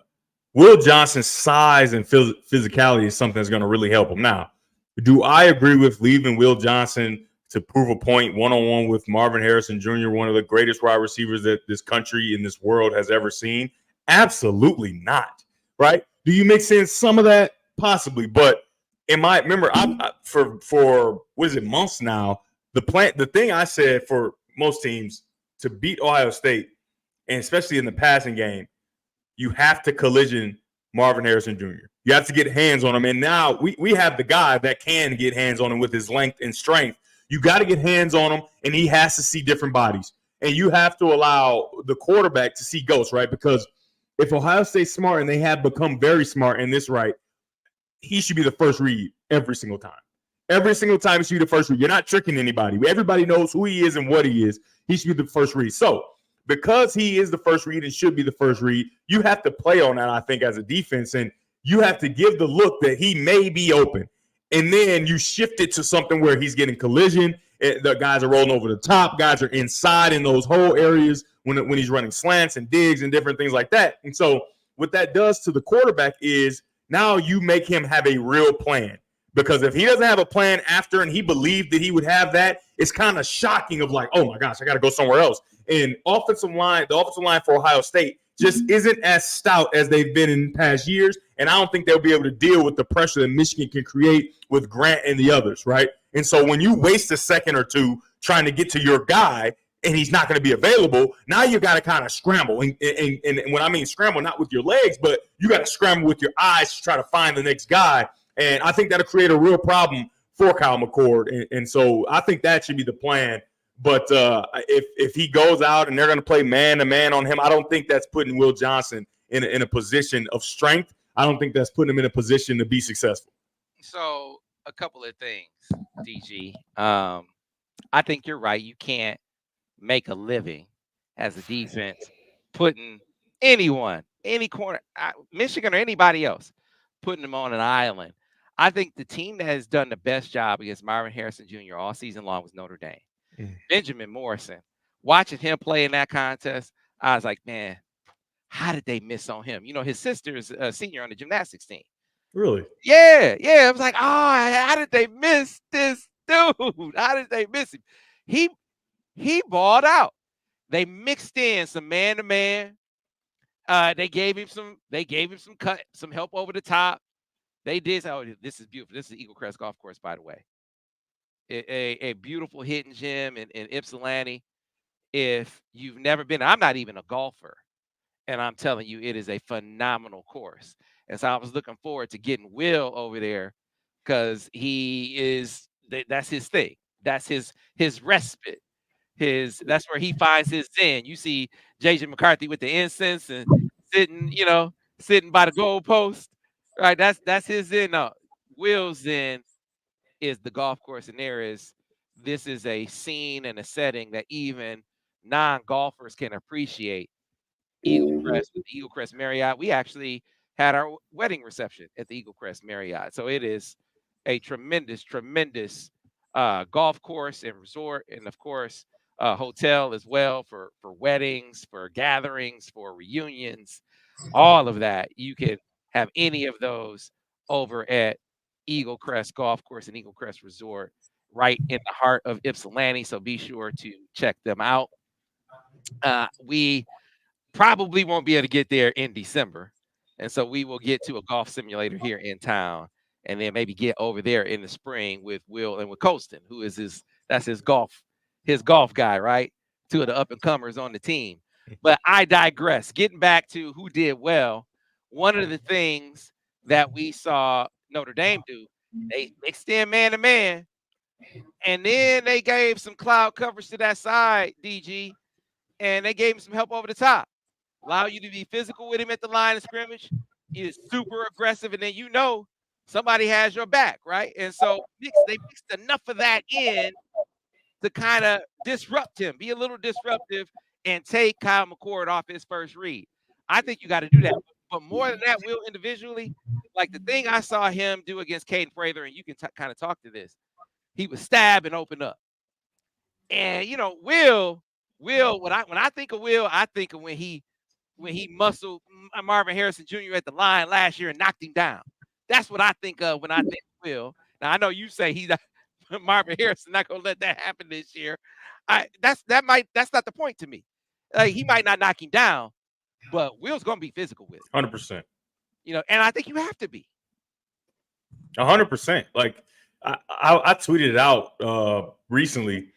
Will Johnson's size and physicality is something that's going to really help him. Now, do I agree with leaving Will Johnson to prove a point one-on-one with Marvin Harrison Jr., one of the greatest wide receivers that this country and this world has ever seen? Absolutely not, right? Do you mix in some of that? Possibly, but remember, for what is it, months now, the thing I said for most teams to beat Ohio State, and especially in the passing game, you have to collision Marvin Harrison Jr. You have to get hands on him. And now we have the guy that can get hands on him with his length and strength. You got to get hands on him, and he has to see different bodies. And you have to allow the quarterback to see ghosts, right? Because if Ohio State's smart, and they have become very smart in this, right, he should be the first read every single time. Every single time he should be the first read. You're not tricking anybody. Everybody knows who he is and what he is. He should be the first read. So because he is the first read and should be the first read, you have to play on that, I think, as a defense. And you have to give the look that he may be open. And then you shift it to something where he's getting collision. The guys are rolling over the top. Guys are inside in those whole areas when he's running slants and digs and different things like that. And so what that does to the quarterback is now you make him have a real plan. Because if he doesn't have a plan after and he believed that he would have that, it's kind of shocking of like, oh, my gosh, I got to go somewhere else. And the offensive line for Ohio State just isn't as stout as they've been in past years. And I don't think they'll be able to deal with the pressure that Michigan can create with Grant and the others, right? And so when you waste a second or two trying to get to your guy and he's not going to be available, now you got to kind of scramble. And when I mean scramble, not with your legs, but you got to scramble with your eyes to try to find the next guy. And I think that'll create a real problem for Kyle McCord. And so I think that should be the plan. But if he goes out and they're going to play man-to-man on him, I don't think that's putting Will Johnson in a position of strength. I don't think that's putting him in a position to be successful. So a couple of things, DG. I think you're right. You can't make a living as a defense putting anyone, any corner, Michigan or anybody else, putting them on an island. I think the team that has done the best job against Marvin Harrison Jr. all season long was Notre Dame. Benjamin Morrison. Watching him play in that contest, I was like, man, how did they miss on him? You know, his sister's a senior on the gymnastics team. Really? Yeah. I was like, oh, how did they miss this dude? How did they miss him? He balled out. They mixed in some man-to-man. They gave him some help over the top. They did. Oh, this is beautiful. This is Eagle Crest Golf Course, by the way. A beautiful hidden gem in Ypsilanti. If you've never been, I'm not even a golfer, and I'm telling you, it is a phenomenal course. And so I was looking forward to getting Will over there because that's his thing. That's his respite. That's where he finds his zen. You see JJ McCarthy with the incense and sitting by the goalpost. Right. That's his zen. No, Will's zen is the golf course, and this is a scene and a setting that even non-golfers can appreciate. Eagle Crest with the Eagle Crest Marriott. We actually had our wedding reception at the Eagle Crest Marriott. So it is a tremendous golf course and resort, and of course hotel as well for weddings, for gatherings, for reunions, all of that. You can have any of those over at Eagle Crest Golf Course and Eagle Crest Resort, right in the heart of Ypsilanti. So be sure to check them out. We probably won't be able to get there in December, and so we will get to a golf simulator here in town, and then maybe get over there in the spring with Will and with Colston, who is his golf guy, right? Two of the up and comers on the team. But I digress. Getting back to who did well, one of the things that we saw Notre Dame do, they mixed in man-to-man, and then they gave some cloud coverage to that side, DG, and they gave him some help over the top. Allow you to be physical with him at the line of scrimmage. He is super aggressive, and then somebody has your back, right? And so they mixed enough of that in to kind of disrupt him, be a little disruptive, and take Kyle McCord off his first read. I think you got to do that. But more than that, Will, individually, like the thing I saw him do against Caden Prather, and you can kind of talk to this, he would stab and open up. And, Will, when I think of Will, I think of when he muscled Marvin Harrison Jr. at the line last year and knocked him down. That's what I think of when I think of Will. Now, I know you say he's not, Marvin Harrison not going to let that happen this year. That's not the point to me. He might not knock him down, but Will's going to be physical with it. 100%. And I think you have to be. 100%. Like I tweeted it out recently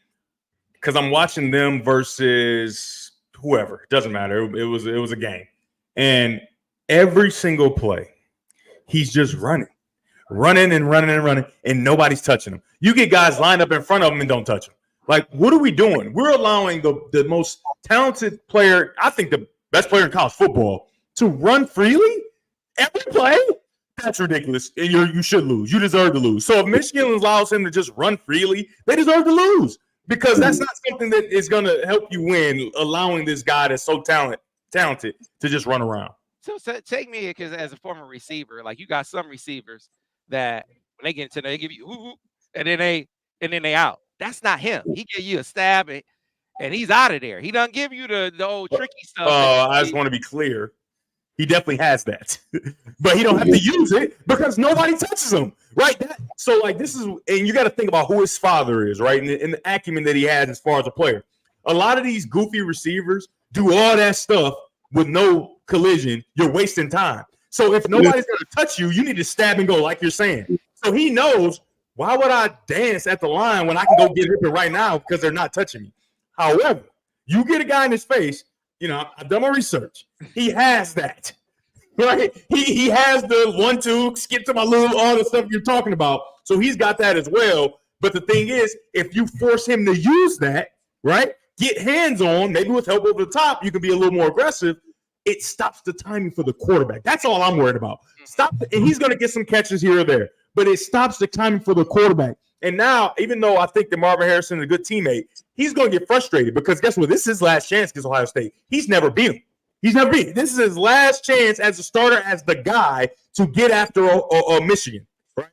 because I'm watching them versus whoever. It doesn't matter. It was a game. And every single play, he's just running, and nobody's touching him. You get guys lined up in front of him and don't touch him. Like, what are we doing? We're allowing the most talented player, I think the best player in college football, to run freely every play? That's ridiculous. And you should lose. You deserve to lose. So if Michigan allows him to just run freely, they deserve to lose because that's not something that is going to help you win, allowing this guy that's so talented to just run around. So take me, because as a former receiver, like you got some receivers that when they get into there, they give you ooh, and then they out. That's not him. He give you a stab and he's out of there. He doesn't give you the old tricky stuff. I just want to be clear. He definitely has that, but he don't have to use it because nobody touches him, right? So like this is, and you got to think about who his father is, right? And the acumen that he has as far as a player. A lot of these goofy receivers do all that stuff with no collision. You're wasting time. So if nobody's going to touch you, you need to stab and go, like you're saying. So he knows, why would I dance at the line when I can go get it right now because they're not touching me? However, you get a guy in his face, I've done my research. He has that, right? He has the 1-2, skip to my little, all the stuff you're talking about. So he's got that as well. But the thing is, if you force him to use that, right, get hands on, maybe with help over the top, you can be a little more aggressive. It stops the timing for the quarterback. That's all I'm worried about. And he's going to get some catches here or there, but it stops the timing for the quarterback. And now, even though I think that Marvin Harrison is a good teammate, he's going to get frustrated because guess what? This is his last chance against Ohio State. He's never beat him. This is his last chance as a starter, as the guy to get after a Michigan. Right?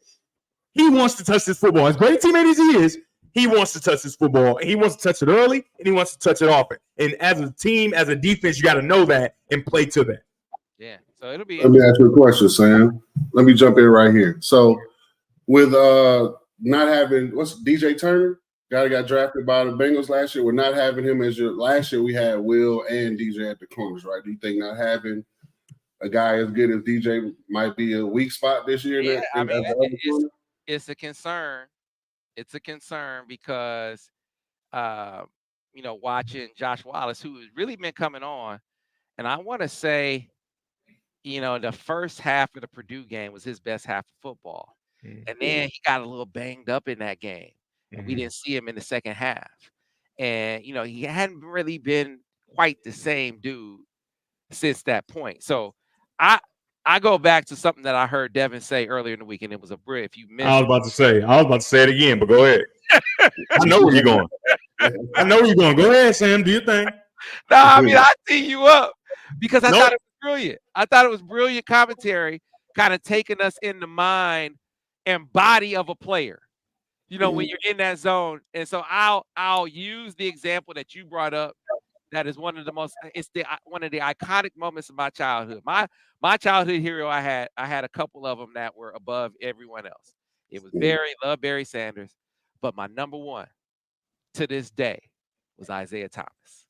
He wants to touch this football. As great a teammate as he is, he wants to touch this football. And he wants to touch it early, and he wants to touch it often. And as a team, as a defense, you got to know that and play to that. Yeah. So it'll be. Let me ask you a question, Sam. Let me jump in right here. So with not having what's DJ Turner? Guy got drafted by the Bengals last year. We're not having him as your last year. We had Will and DJ at the corners, right? Do you think not having a guy as good as DJ might be a weak spot this year? Yeah, I mean, it's a concern. It's a concern because, watching Josh Wallace, who has really been coming on, and I want to say, the first half of the Purdue game was his best half of football. Mm-hmm. And then he got a little banged up in that game. And we didn't see him in the second half. And, he hadn't really been quite the same dude since that point. So I go back to something that I heard Devin say earlier in the week, and it was a brit. If you missed I was about to say it again, but go ahead. I know where you're going. Go ahead, Sam. Do your thing. No, I mean, I tee you up because I thought it was brilliant. I thought it was brilliant commentary, kind of taking us in the mind and body of a player. When you're in that zone. And so I'll use the example that you brought up. That is one of the one of the iconic moments of my childhood. My childhood hero, I had a couple of them that were above everyone else. It was loved Barry Sanders, but my number one to this day was Isaiah Thomas.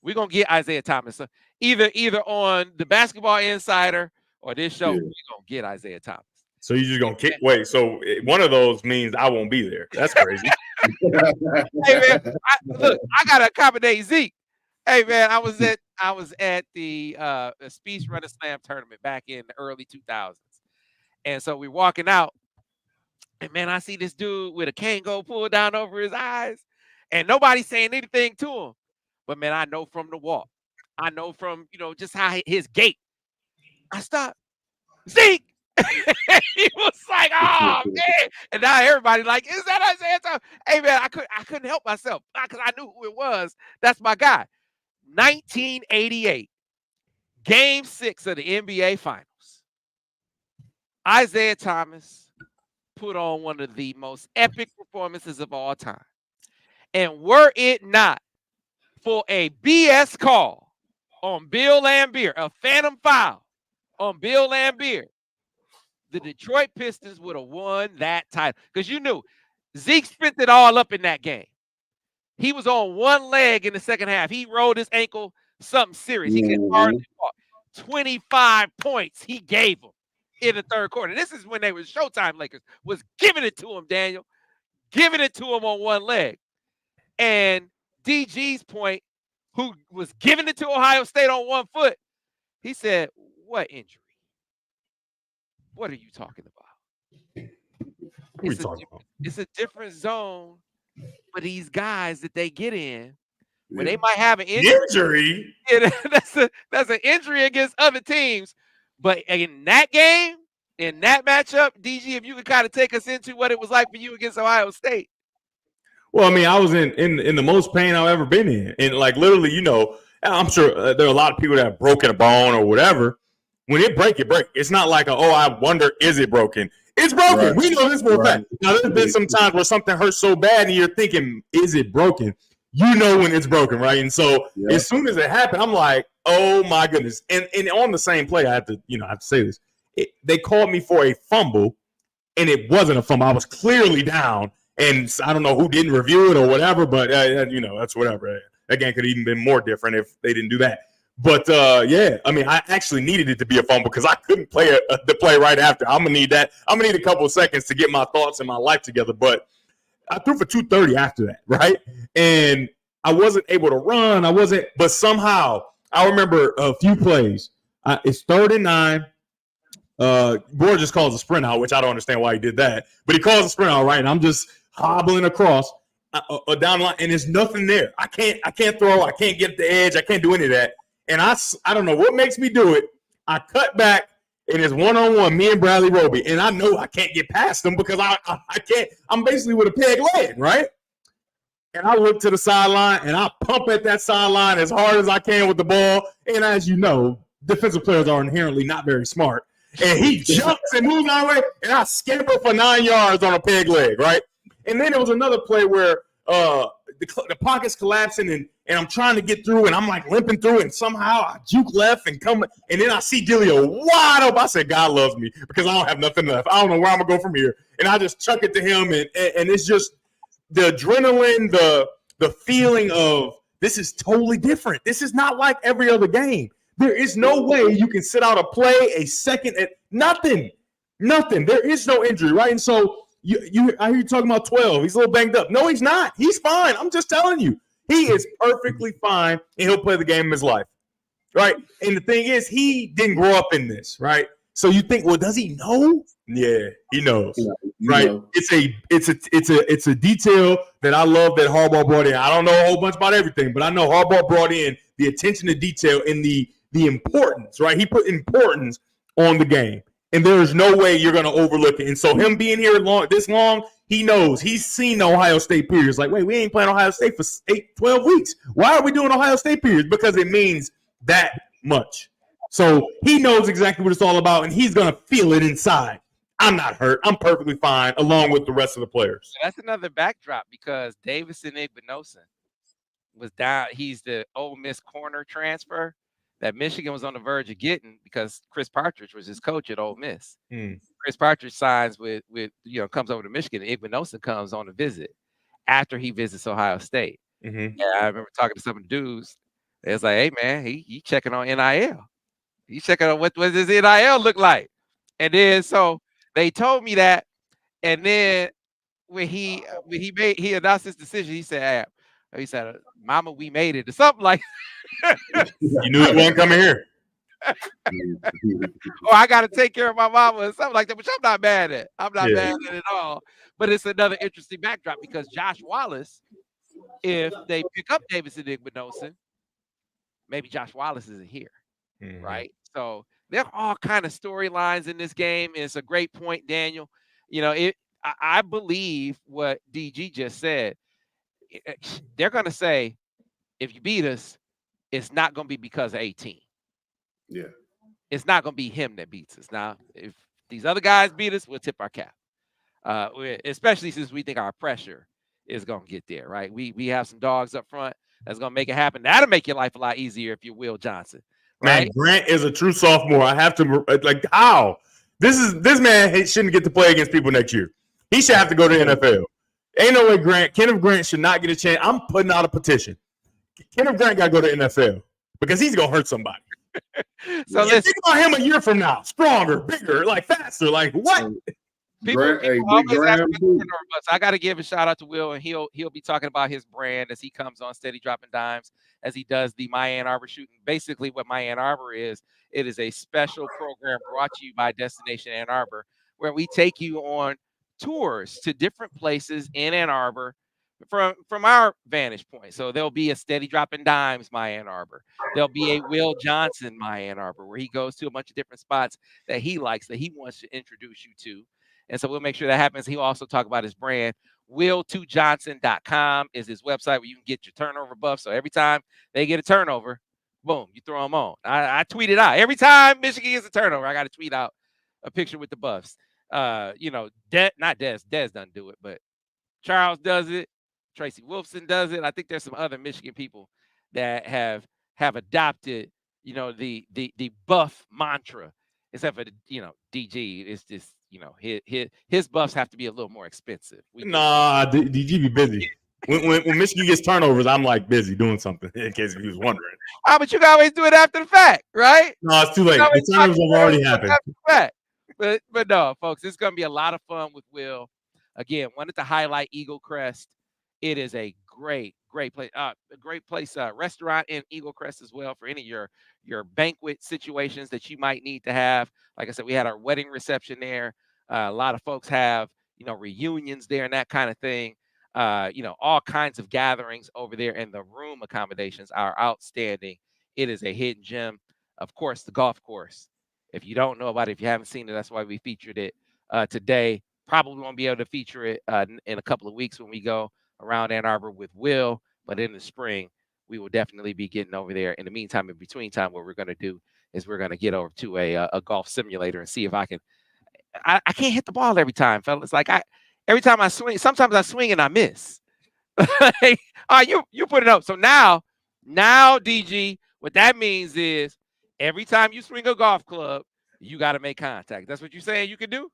We're gonna get Isaiah Thomas. So either on the Basketball Insider or this show, we're gonna get Isaiah Thomas. So you're just gonna kick? Wait, so one of those means I won't be there. That's crazy. Hey man, I gotta accommodate Zeke. Hey man, I was at the Speech Runner Slam tournament back in the early 2000s, and so we're walking out, and man, I see this dude with a Kango pulled down over his eyes, and nobody's saying anything to him. But man, I know from the walk, I know from just how his gait. I stopped, Zeke. He was like, "Oh man!" And now everybody like, "Is that Isaiah Thomas?" Hey man, I couldn't help myself because I knew who it was. That's my guy. 1988, Game 6 of the NBA Finals. Isaiah Thomas put on one of the most epic performances of all time, and were it not for a BS call on Bill Laimbeer, a phantom foul on Bill Laimbeer, the Detroit Pistons would have won that title. Because you knew Zeke spent it all up in that game. He was on one leg in the second half. He rolled his ankle, something serious. He could hardly walk. 25 points he gave him in the third quarter. This is when they were Showtime Lakers. Was giving it to him, Daniel. Giving it to him on one leg. And DG's point, who was giving it to Ohio State on one foot, he said, "What injury? What are you talking about?" It's a different zone for these guys that they get in where they might have an injury. That's an injury against other teams. But in that game, in that matchup, DG, if you could kind of take us into what it was like for you against Ohio State. Well, I mean, I was in the most pain I've ever been in. And like literally, I'm sure there are a lot of people that have broken a bone or whatever. When it break, it break. It's not like I wonder, is it broken? It's broken. Right. We know this for a fact. Now, there's been some times where something hurts so bad and you're thinking, is it broken? You know when it's broken, right? And so as soon as it happened, I'm like, oh my goodness. And on the same play, I have to say this. They called me for a fumble, and it wasn't a fumble. I was clearly down, and I don't know who didn't review it or whatever, but that's whatever. That game could have even been more different if they didn't do that. But I mean, I actually needed it to be a fumble because I couldn't play the play right after. I'm gonna need that. I'm gonna need a couple of seconds to get my thoughts and my life together. But I threw for 230 after that, right? And I wasn't able to run. But somehow I remember a few plays. It's 3rd and 9. Board just calls a sprint out, which I don't understand why he did that. But he calls a sprint out, right? And I'm just hobbling across down the line, and there's nothing there. I can't throw. I can't get the edge. I can't do any of that. And I don't know what makes me do it. I cut back, and it's one-on-one, me and Bradley Roby. And I know I can't get past them because I can't. I'm basically with a peg leg, right? And I look to the sideline, and I pump at that sideline as hard as I can with the ball. And as you know, defensive players are inherently not very smart. And he jumps and moves my way, and I scamper for 9 yards on a peg leg, right? And then there was another play where the pocket's collapsing, and I'm trying to get through, and I'm like limping through, and somehow I juke left and come, and then I see Delio wide open. I said, God loves me because I don't have nothing left. I don't know where I'm gonna go from here, and I just chuck it to him, and it's just the adrenaline, the feeling of this is totally different. This is not like every other game. There is no way you can sit out a play a second at nothing. There is no injury, right? And so I hear you talking about 12. He's a little banged up. No, he's not. He's fine. I'm just telling you. He is perfectly fine, and he'll play the game of his life, right? And the thing is, he didn't grow up in this, right? So you think, well, does he know? Yeah, he knows, right? Know. It's a detail that I love that Harbaugh brought in. I don't know a whole bunch about everything, but I know Harbaugh brought in the attention to detail and the importance, right? He put importance on the game, and there is no way you're going to overlook it. And so him being here this long, he knows. He's seen the Ohio State periods. Like, wait, we ain't playing Ohio State for 12 weeks. Why are we doing Ohio State periods? Because it means that much. So he knows exactly what it's all about, and he's going to feel it inside. I'm not hurt. I'm perfectly fine, along with the rest of the players. That's another backdrop because Davison Igbinosun was down. He's the Ole Miss corner transfer that Michigan was on the verge of getting because Chris Partridge was his coach at Ole Miss. Chris Partridge signs with comes over to Michigan, and Igbinosun comes on a visit after he visits Ohio State. And I remember talking to some of the dudes. They was like, hey, man, he checking on NIL. He's checking on what does his NIL look like. And then so they told me that. And then when he announced his decision, he said, Mama, we made it, or something like that. You knew he wasn't coming here. Or I got to take care of my mama or something like that, which I'm not mad at. I'm not mad at it at all. But it's another interesting backdrop because Josh Wallace, if they pick up Davison Igbinosun, maybe Josh Wallace isn't here, right? So there are all kind of storylines in this game. And it's a great point, Daniel. I believe what DG just said. They're going to say, if you beat us, it's not going to be because of 18. Yeah. It's not going to be him that beats us. Now, if these other guys beat us, we'll tip our cap. Especially since we think our pressure is going to get there, right? We have some dogs up front that's going to make it happen. That'll make your life a lot easier if you're Will Johnson. Right? Man, Grant is a true sophomore. I have to, how? This man shouldn't get to play against people next year. He should have to go to the NFL. Ain't no way Kenneth Grant should not get a chance. I'm putting out a petition. Kenneth Grant got to go to the NFL because he's going to hurt somebody. So think about him a year from now. Stronger, bigger, faster. What? People always ask me, I got to give a shout out to Will, and he'll be talking about his brand as he comes on Steady Dropping Dimes, as he does the My Ann Arbor shooting. Basically, what My Ann Arbor is, it is a special program brought to you by Destination Ann Arbor, where we take you on tours to different places in Ann Arbor from our vantage point. So there'll be a Steady Dropping Dimes My Ann Arbor. There'll be a Will Johnson My Ann Arbor, where he goes to a bunch of different spots that he likes, that he wants to introduce you to. And so we'll make sure that happens. He'll also talk about his brand. Will2johnson.com is his website where you can get your turnover buff. So every time they get a turnover, boom, you throw them on. I tweet it out. Every time Michigan gets a turnover, I got to tweet out a picture with the buffs. Not Des doesn't do it, but Charles does it. Tracy Wolfson does it. I think there's some other Michigan people that have adopted, the buff mantra, except for DG. It's just, his buffs have to be a little more expensive. DG be busy. When Michigan gets turnovers, I'm busy doing something, in case he was wondering. But you can always do it after the fact, right? No, it's too late. The turnovers have already happened. After the fact. But no, folks, it's going to be a lot of fun with Will. Again, wanted to highlight Eagle Crest. It is a great place. A great place, restaurant in Eagle Crest as well for any of your banquet situations that you might need to have. Like I said, we had our wedding reception there. A lot of folks have, reunions there and that kind of thing. All kinds of gatherings over there, and the room accommodations are outstanding. It is a hidden gem. Of course, the golf course. If you don't know about it, if you haven't seen it, that's why we featured it today. Probably won't be able to feature it in a couple of weeks when we go around Ann Arbor with Will, but in the spring, we will definitely be getting over there. In the meantime, in between time, what we're going to do is we're going to get over to a golf simulator and see if I can. I can't hit the ball every time, fellas. Every time I swing, sometimes I swing and I miss. You put it up. So now, DG, what that means is every time you swing a golf club, you got to make contact. That's what you're saying you can do?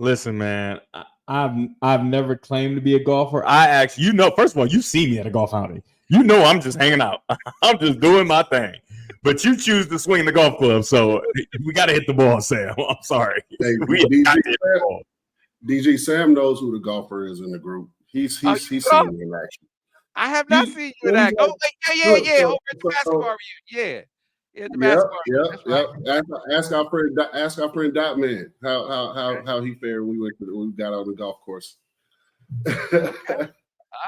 Listen, man, I've never claimed to be a golfer. I actually, first of all, you see me at a golf outing. You know I'm just hanging out. I'm just doing my thing. But you choose to swing the golf club, so we got to hit the ball, Sam. I'm sorry. Hey, DG Sam knows who the golfer is in the group. He's seen me in action. I have not seen you in action. Oh, yeah. Over at the basketball reunion. Yeah, the basketball. Right. Ask our friend Dot Man how he fared when we got on the golf course. All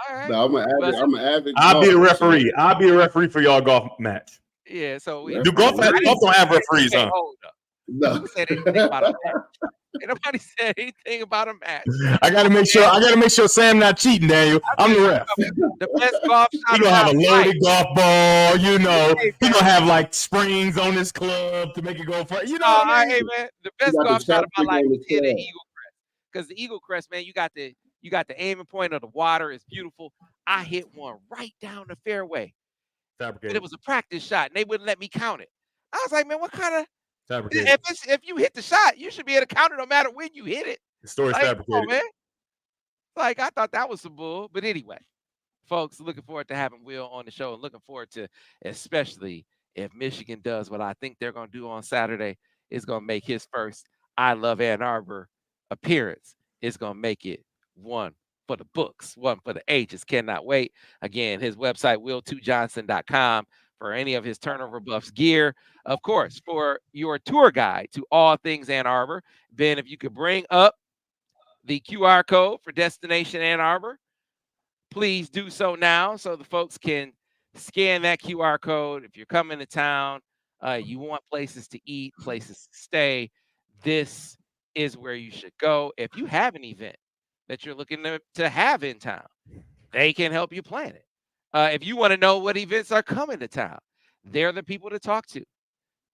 right. No, I'm an avid. I'll be a referee. I'll be a referee for y'all golf match. Yeah. So do golf don't have referees, huh? No. Nobody said anything about a match. Nobody said anything about a match. I gotta make sure Sam not cheating, Daniel. I'm the ref. The best golf shot. He gonna have a loaded golf ball, He gonna have like springs on his club to make it go for Hey, man. The best golf shot of my life is hit an Eagle Crest. Because the Eagle Crest, man, you got the aiming point of the water. It's beautiful. I hit one right down the fairway. But it was a practice shot, and they wouldn't let me count it. I was like, man, what kind of if you hit the shot, you should be able to count it no matter when you hit it. The story's fabricated. Man. Like, I thought that was some bull. But anyway, folks, looking forward to having Will on the show and looking forward to, especially if Michigan does what I think they're going to do on Saturday, is going to make his first I Love Ann Arbor appearance. It's going to make it one for the books, one for the ages. Cannot wait. Again, his website, will2johnson.com, for any of his Turnover Buffs gear. Of course, for your tour guide to all things Ann Arbor. Ben, if you could bring up the QR code for Destination Ann Arbor, please do so now so the folks can scan that QR code. If you're coming to town, you want places to eat, places to stay, this is where you should go. If you have an event that you're looking to have in town, they can help you plan it. If you want to know what events are coming to town, they're the people to talk to.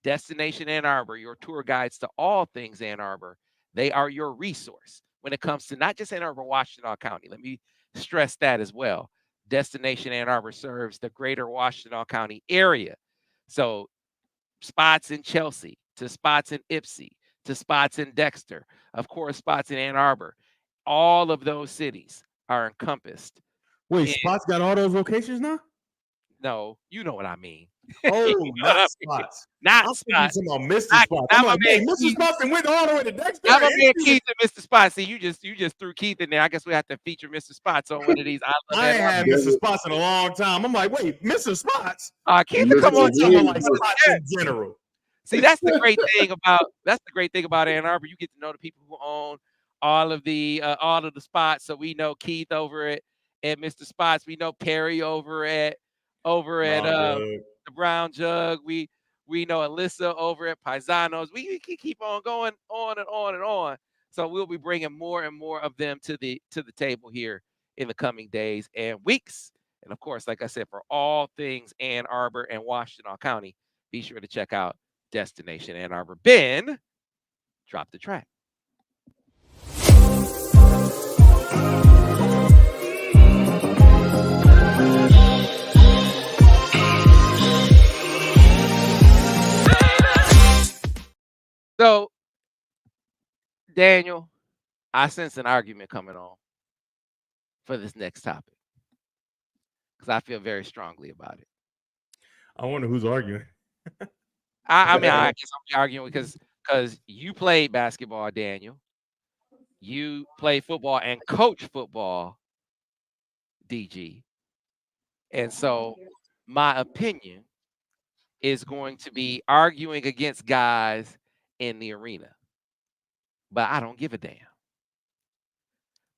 Destination Ann Arbor, your tour guides to all things Ann Arbor. They are your resource when it comes to not just Ann Arbor, Washtenaw County. Let me stress that as well. Destination Ann Arbor serves the greater Washtenaw County area. So spots in Chelsea, to spots in Ypsi, to spots in Dexter, of course, spots in Ann Arbor. All of those cities are encompassed. Wait, Spots got all those locations now? No, you know what I mean. Oh, not Spots. Not Spots. Mr. Spots. I'm like, hey, Mr. Spots and went all the way to Dexter. I'm a man, Keith and Mr. Spots. See, you just threw Keith in there. I guess we have to feature Mr. Spots on one of these. I ain't had Mr. Spots in a long time. I'm like, wait, Mr. Spots? Keith, come on, someone like Spots in general. See, that's the great thing about Ann Arbor. You get to know the people who own all of the spots. So we know Keith over at Mr. Spots. We know Perry over at the Brown Jug. We know Alyssa over at Paisanos. We can keep on going on and on and on. So we'll be bringing more and more of them to the table here in the coming days and weeks. And of course, like I said, for all things Ann Arbor and Washtenaw County, be sure to check out Destination Ann Arbor. Ben, drop the track. So, Daniel, I sense an argument coming on for this next topic because I feel very strongly about it. I wonder who's arguing. I guess I'm arguing because you played basketball, Daniel. You play football and coach football, DG. And so my opinion is going to be arguing against guys in the arena. But I don't give a damn.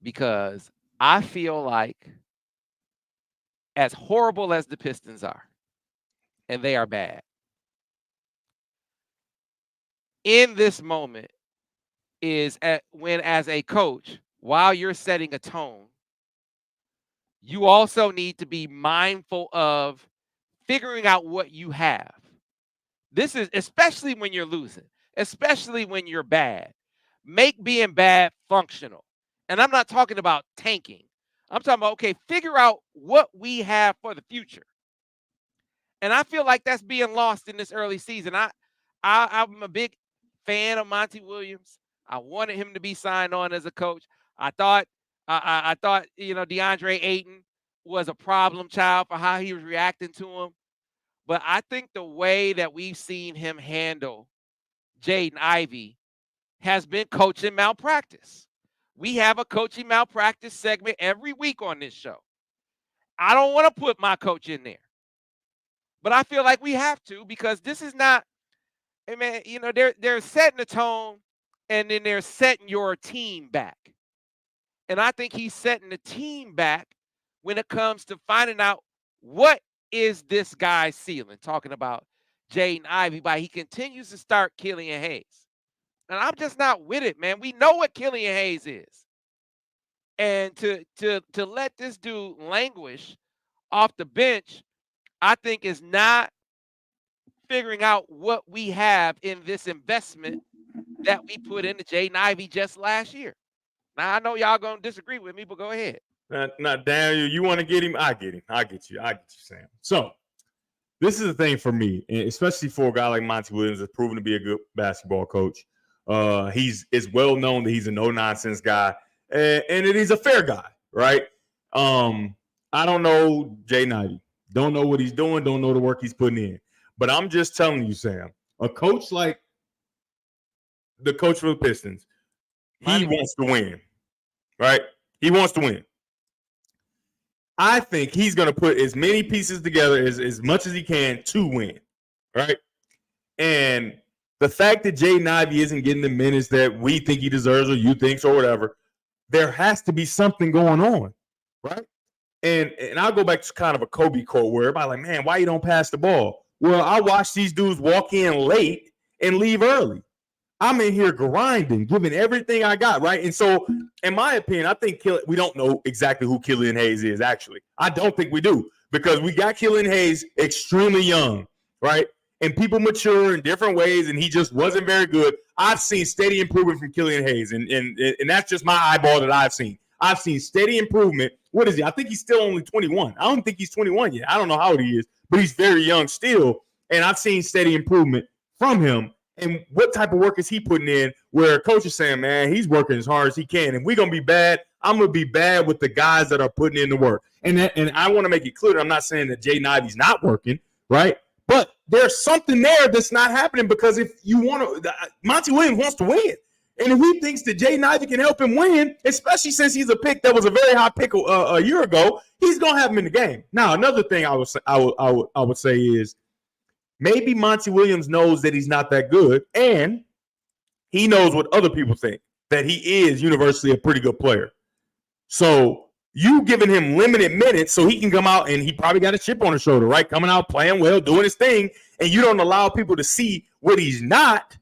Because I feel like, as horrible as the Pistons are, and they are bad, in this moment is when, as a coach, while you're setting a tone, you also need to be mindful of figuring out what you have. This is especially when you're losing, especially when you're bad. Make being bad functional. And I'm not talking about tanking. I'm talking about, okay, figure out what we have for the future. And I feel like that's being lost in this early season. I'm a big fan of Monty Williams. I wanted him to be signed on as a coach. I thought DeAndre Ayton was a problem child for how he was reacting to him. But I think the way that we've seen him handle Jaden Ivey has been coaching malpractice. We have a coaching malpractice segment every week on this show. I don't want to put my coach in there, but I feel like we have to, because this is not, hey man, they're setting the tone and then they're setting your team back. And I think he's setting the team back when it comes to finding out what is this guy's ceiling, talking about Jaden Ivey, but he continues to start Killian Hayes. And I'm just not with it, man. We know what Killian Hayes is. And to let this dude languish off the bench, I think is not figuring out what we have in this investment that we put into Jaden Ivey just last year. Now, I know y'all going to disagree with me, but go ahead. Now, Daniel, you want to get him? I get him. I get you, Sam. So, this is the thing for me, especially for a guy like Monty Williams that's proven to be a good basketball coach. It's well known that he's a no-nonsense guy, and that he's a fair guy, right? I don't know Jaden Ivey. Don't know what he's doing. Don't know the work he's putting in. But I'm just telling you, Sam, a coach like the coach for the Pistons, he wants to win, right? He wants to win. I think he's going to put as many pieces together as much as he can to win, right? And the fact that Jaden Ivey isn't getting the minutes that we think he deserves or you think or whatever, there has to be something going on, right? And I'll go back to kind of a Kobe quote where everybody's like, man, why you don't pass the ball? Well, I watch these dudes walk in late and leave early. I'm in here grinding, giving everything I got, right? And so, in my opinion, I think we don't know exactly who Killian Hayes is, actually. I don't think we do, because we got Killian Hayes extremely young, right? And people mature in different ways, and he just wasn't very good. I've seen steady improvement from Killian Hayes, and that's just my eyeball that I've seen. I've seen steady improvement. What is he? I think he's still only 21. I don't think he's 21 yet. I don't know how old he is, but he's very young still, and I've seen steady improvement from him. And what type of work is he putting in where coach is saying, man, he's working as hard as he can. And we're going to be bad. I'm going to be bad with the guys that are putting in the work. And I want to make it clear that I'm not saying that Jaden Ivey's not working, right? But there's something there that's not happening, because if you want to – Monty Williams wants to win. And if he thinks that Jaden Ivey can help him win, especially since he's a pick that was a very high pick a year ago, he's going to have him in the game. Now, another thing I would say is, maybe Monty Williams knows that he's not that good, and he knows what other people think, that he is universally a pretty good player. So you giving him limited minutes so he can come out, and he probably got a chip on his shoulder, right? Coming out, playing well, doing his thing, and you don't allow people to see what he's not.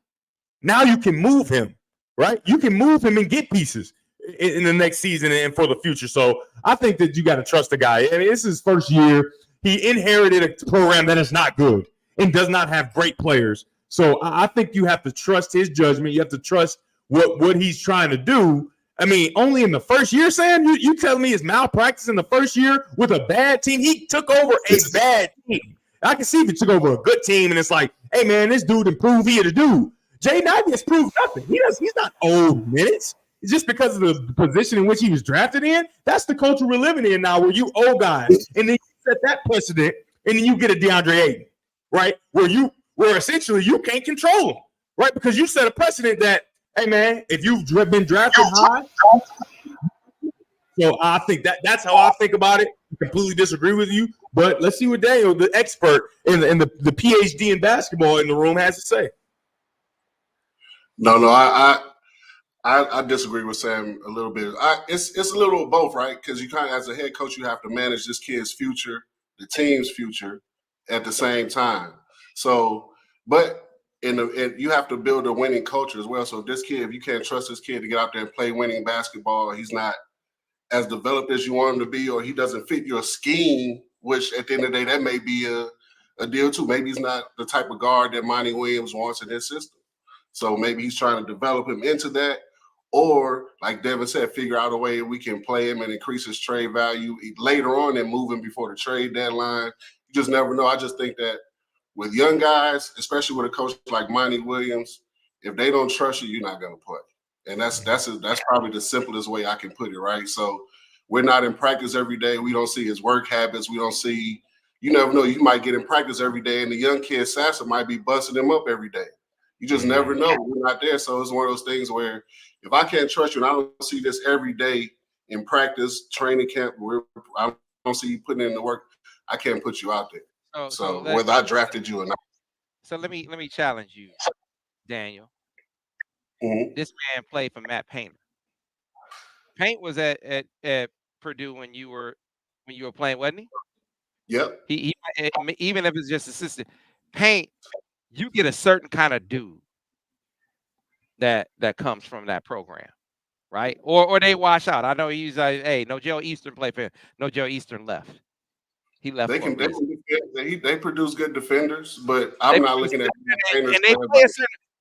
Now you can move him, right? You can move him and get pieces in the next season and for the future. So I think that you got to trust the guy. I mean, this is his first year. He inherited a program that is not good and does not have great players. So I think you have to trust his judgment. You have to trust what he's trying to do. I mean, only in the first year, Sam, you telling me it's malpractice in the first year with a bad team? He took over a bad team. I can see if he took over a good team and it's like, hey, man, this dude improved. He had a dude. Jaden Ivey has proved nothing. He's not old minutes. It's just because of the position in which he was drafted in. That's the culture we're living in now, where you old guys. And then you set that precedent, and then you get a DeAndre Ayton. Right, where essentially you can't control them, right? Because you set a precedent that, hey man, if you've been drafted high, so I think that's how I think about it. I completely disagree with you, but let's see what Daniel, the expert and the PhD in basketball in the room, has to say. No, I disagree with Sam a little bit. It's a little of both, right? Because you kind of, as a head coach, you have to manage this kid's future, the team's future, at the same time. So, but you have to build a winning culture as well. So this kid, if you can't trust this kid to get out there and play winning basketball, he's not as developed as you want him to be, or he doesn't fit your scheme, which at the end of the day, that may be a deal too. Maybe he's not the type of guard that Monty Williams wants in his system. So maybe he's trying to develop him into that, or like Devin said, figure out a way we can play him and increase his trade value later on and move him before the trade deadline. You just never know. I just think that with young guys, especially with a coach like Monty Williams, if they don't trust you, you're not going to play. And that's probably the simplest way I can put it, right? So we're not in practice every day. We don't see his work habits. We don't see, you never know, you might get in practice every day and the young kid Sasser might be busting him up every day. You just never know. We're not there. So it's one of those things where if I can't trust you and I don't see this every day in practice, training camp, I don't see you putting in the work, I can't put you out there. So whether I drafted you or not. So let me challenge you, Daniel. Mm-hmm. This man played for Matt Painter. Paint was at Purdue when you were playing, wasn't he? Yep. He even if it's just assistant. Paint, you get a certain kind of dude that comes from that program, right? Or they wash out. I know he's like, hey, no Joe Eastern played for him. No Joe Eastern left. He left. They produce good defenders, but I'm not looking at and they play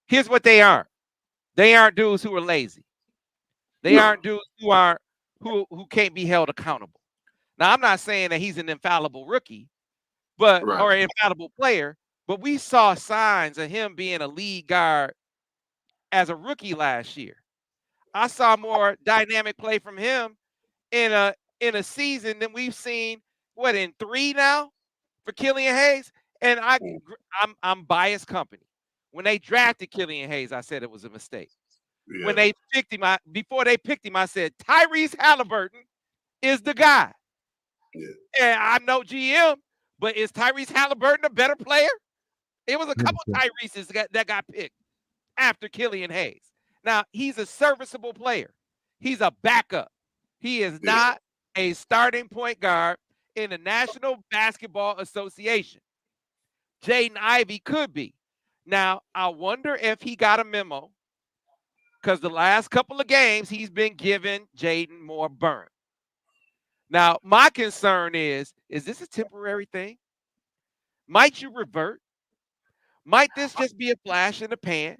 here's what they aren't. They aren't dudes who are lazy. They aren't dudes who can't be held accountable. Now, I'm not saying that he's an infallible rookie, or an infallible player, but we saw signs of him being a lead guard as a rookie last year. I saw more dynamic play from him in a season than we've seen, in 3 now for Killian Hayes? And I'm biased company. When they drafted Killian Hayes, I said it was a mistake. Yeah. When they picked him, before they picked him, I said Tyrese Halliburton is the guy. Yeah. And I'm no GM, but is Tyrese Halliburton a better player? It was a couple of Tyreses that got picked after Killian Hayes. Now, he's a serviceable player. He's a backup. He is not a starting point guard in the National Basketball Association. Jaden Ivey could be. Now, I wonder if he got a memo, because the last couple of games he's been giving Jaden more burn. Now, my concern is this a temporary thing? Might you revert? Might this just be a flash in the pan?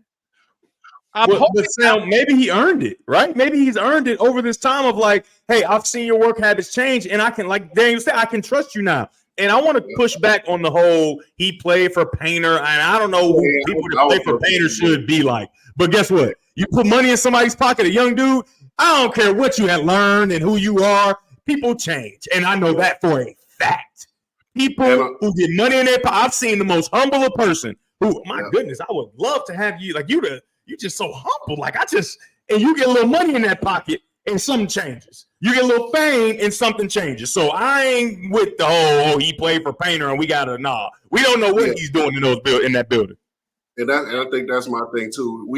But Sam, maybe he earned it, right? Maybe he's earned it over this time of like, hey, I've seen your work habits change, and I can, like Daniel said, I can trust you now. And I want to push back on the whole he played for Painter, and I don't know who people that play for Painter should be like. But guess what? You put money in somebody's pocket, a young dude, I don't care what you had learned and who you are, people change. And I know that for a fact. People who get money in their pocket, I've seen the most humble person who, my goodness, I would love to have you, like you're just so humble. Like and you get a little money in that pocket and something changes. You get a little fame and something changes. So I ain't with the whole, he played for Painter and we got to, we don't know what he's doing in that building. And I think that's my thing too.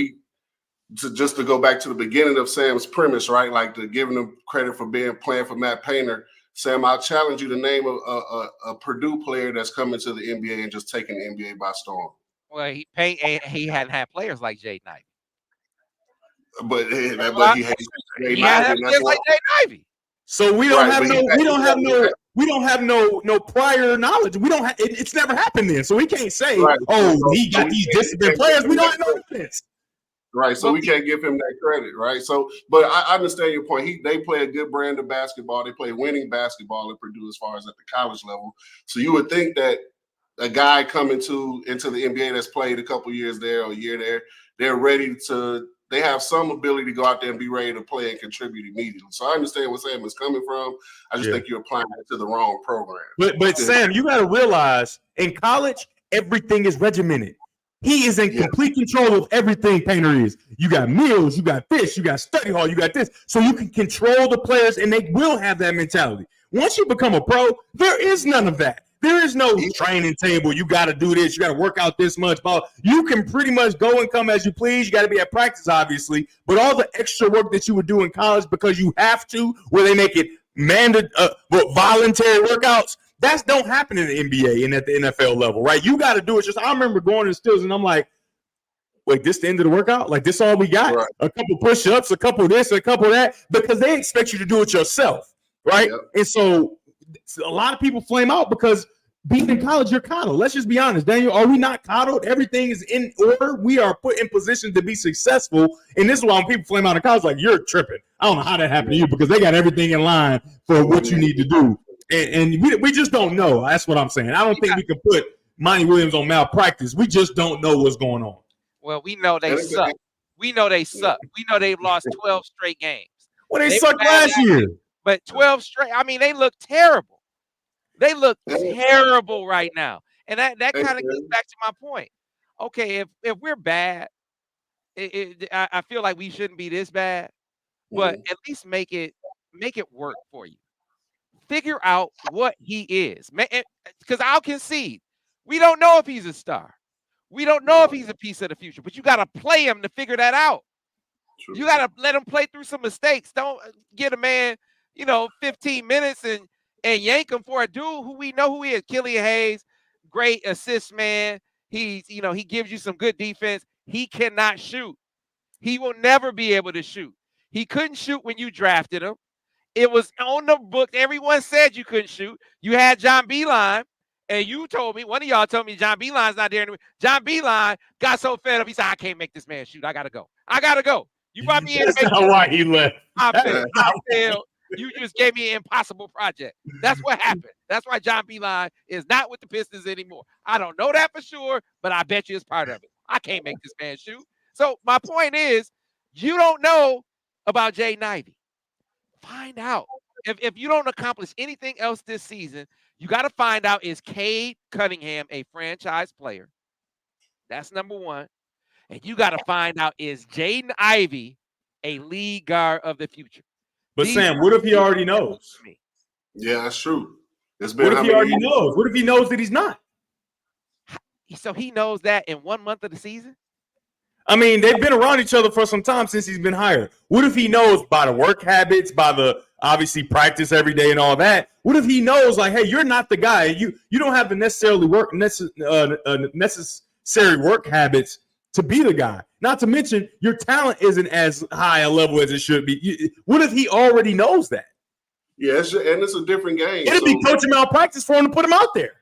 Just to go back to the beginning of Sam's premise, right? Like to giving him credit for playing for Matt Painter. Sam, I'll challenge you to name a Purdue player that's coming to the NBA and just taking the NBA by storm. Well, he hadn't had players like Jaden Ivey. But he hates Jaden Ivey. So we don't have no prior knowledge. We don't have it's never happened then. So we can't say, he got these disciplined players. We don't have no evidence. Right. So we can't give him that credit, right? So, but I understand your point. They play a good brand of basketball. They play winning basketball at Purdue as far as at the college level. So you would think that a guy coming into the NBA that's played a couple years there or a year there, they're ready to – they have some ability to go out there and be ready to play and contribute immediately. So I understand where Sam is coming from. I just think you're applying it to the wrong program. But Sam, you got to realize in college, everything is regimented. He is in complete control of everything Painter is. You got meals, you got this, you got study hall, you got this. So you can control the players, and they will have that mentality. Once you become a pro, there is none of that. There is no training table. You got to do this. You got to work out this much. You can pretty much go and come as you please. You got to be at practice, obviously. But all the extra work that you would do in college because you have to, where they make it voluntary workouts, that don't happen in the NBA and at the NFL level, right? You got to do it. I remember going to Stills and I'm like, wait, this the end of the workout? Like, this all we got? Right. A couple push-ups, a couple of this, a couple of that, because they expect you to do it yourself, right? Yep. And so a lot of people flame out because being in college, you're coddled. Let's just be honest, Daniel. Are we not coddled? Everything is in order. We are put in position to be successful. And this is why when people flame out of college, like, you're tripping. I don't know how that happened to you because they got everything in line for what you need to do. And we just don't know. That's what I'm saying. I don't think we can put Monty Williams on malpractice. We just don't know what's going on. Well, we know they suck. We know they suck. We know they've lost 12 straight games. Well, they sucked last year. But 12 straight, I mean, they look terrible. They look terrible right now. And that kind of gets back to my point. Okay, if we're bad, I feel like we shouldn't be this bad, but at least make it work for you. Figure out what he is. Because I'll concede, we don't know if he's a star. We don't know if he's a piece of the future, but you got to play him to figure that out. True. You got to let him play through some mistakes. Don't get a man, 15 minutes and yank him for a dude who we know who he is. Killian Hayes, great assist man. He's, he gives you some good defense. He cannot shoot. He will never be able to shoot. He couldn't shoot when you drafted him. It was on the book. Everyone said you couldn't shoot. You had John Beilein, and you told me, one of y'all told me John Beilein's not there anymore. John Beilein got so fed up, he said, I can't make this man shoot. I got to go. You brought me in. That's not why he left. I failed. You just gave me an impossible project. That's what happened. That's why John Beilein is not with the Pistons anymore. I don't know that for sure, but I bet you it's part of it. I can't make this man shoot. So my point is, you don't know about Jaden Ivey. Find out. If you don't accomplish anything else this season, you got to find out, is Cade Cunningham a franchise player? That's number one. And you got to find out, is Jaden Ivey a league guard of the future? But Sam, what if he already knows? Yeah, that's true. What if he already knows? What if he knows that he's not? So he knows that in 1 month of the season? I mean, they've been around each other for some time since he's been hired. What if he knows by the work habits, by the obviously practice every day and all that? What if he knows, like, hey, you're not the guy. You don't have the necessary work habits to be the guy. Not to mention, your talent isn't as high a level as it should be. What if he already knows that? Yeah, and it's a different game. It'd be coaching malpractice for him to put him out there.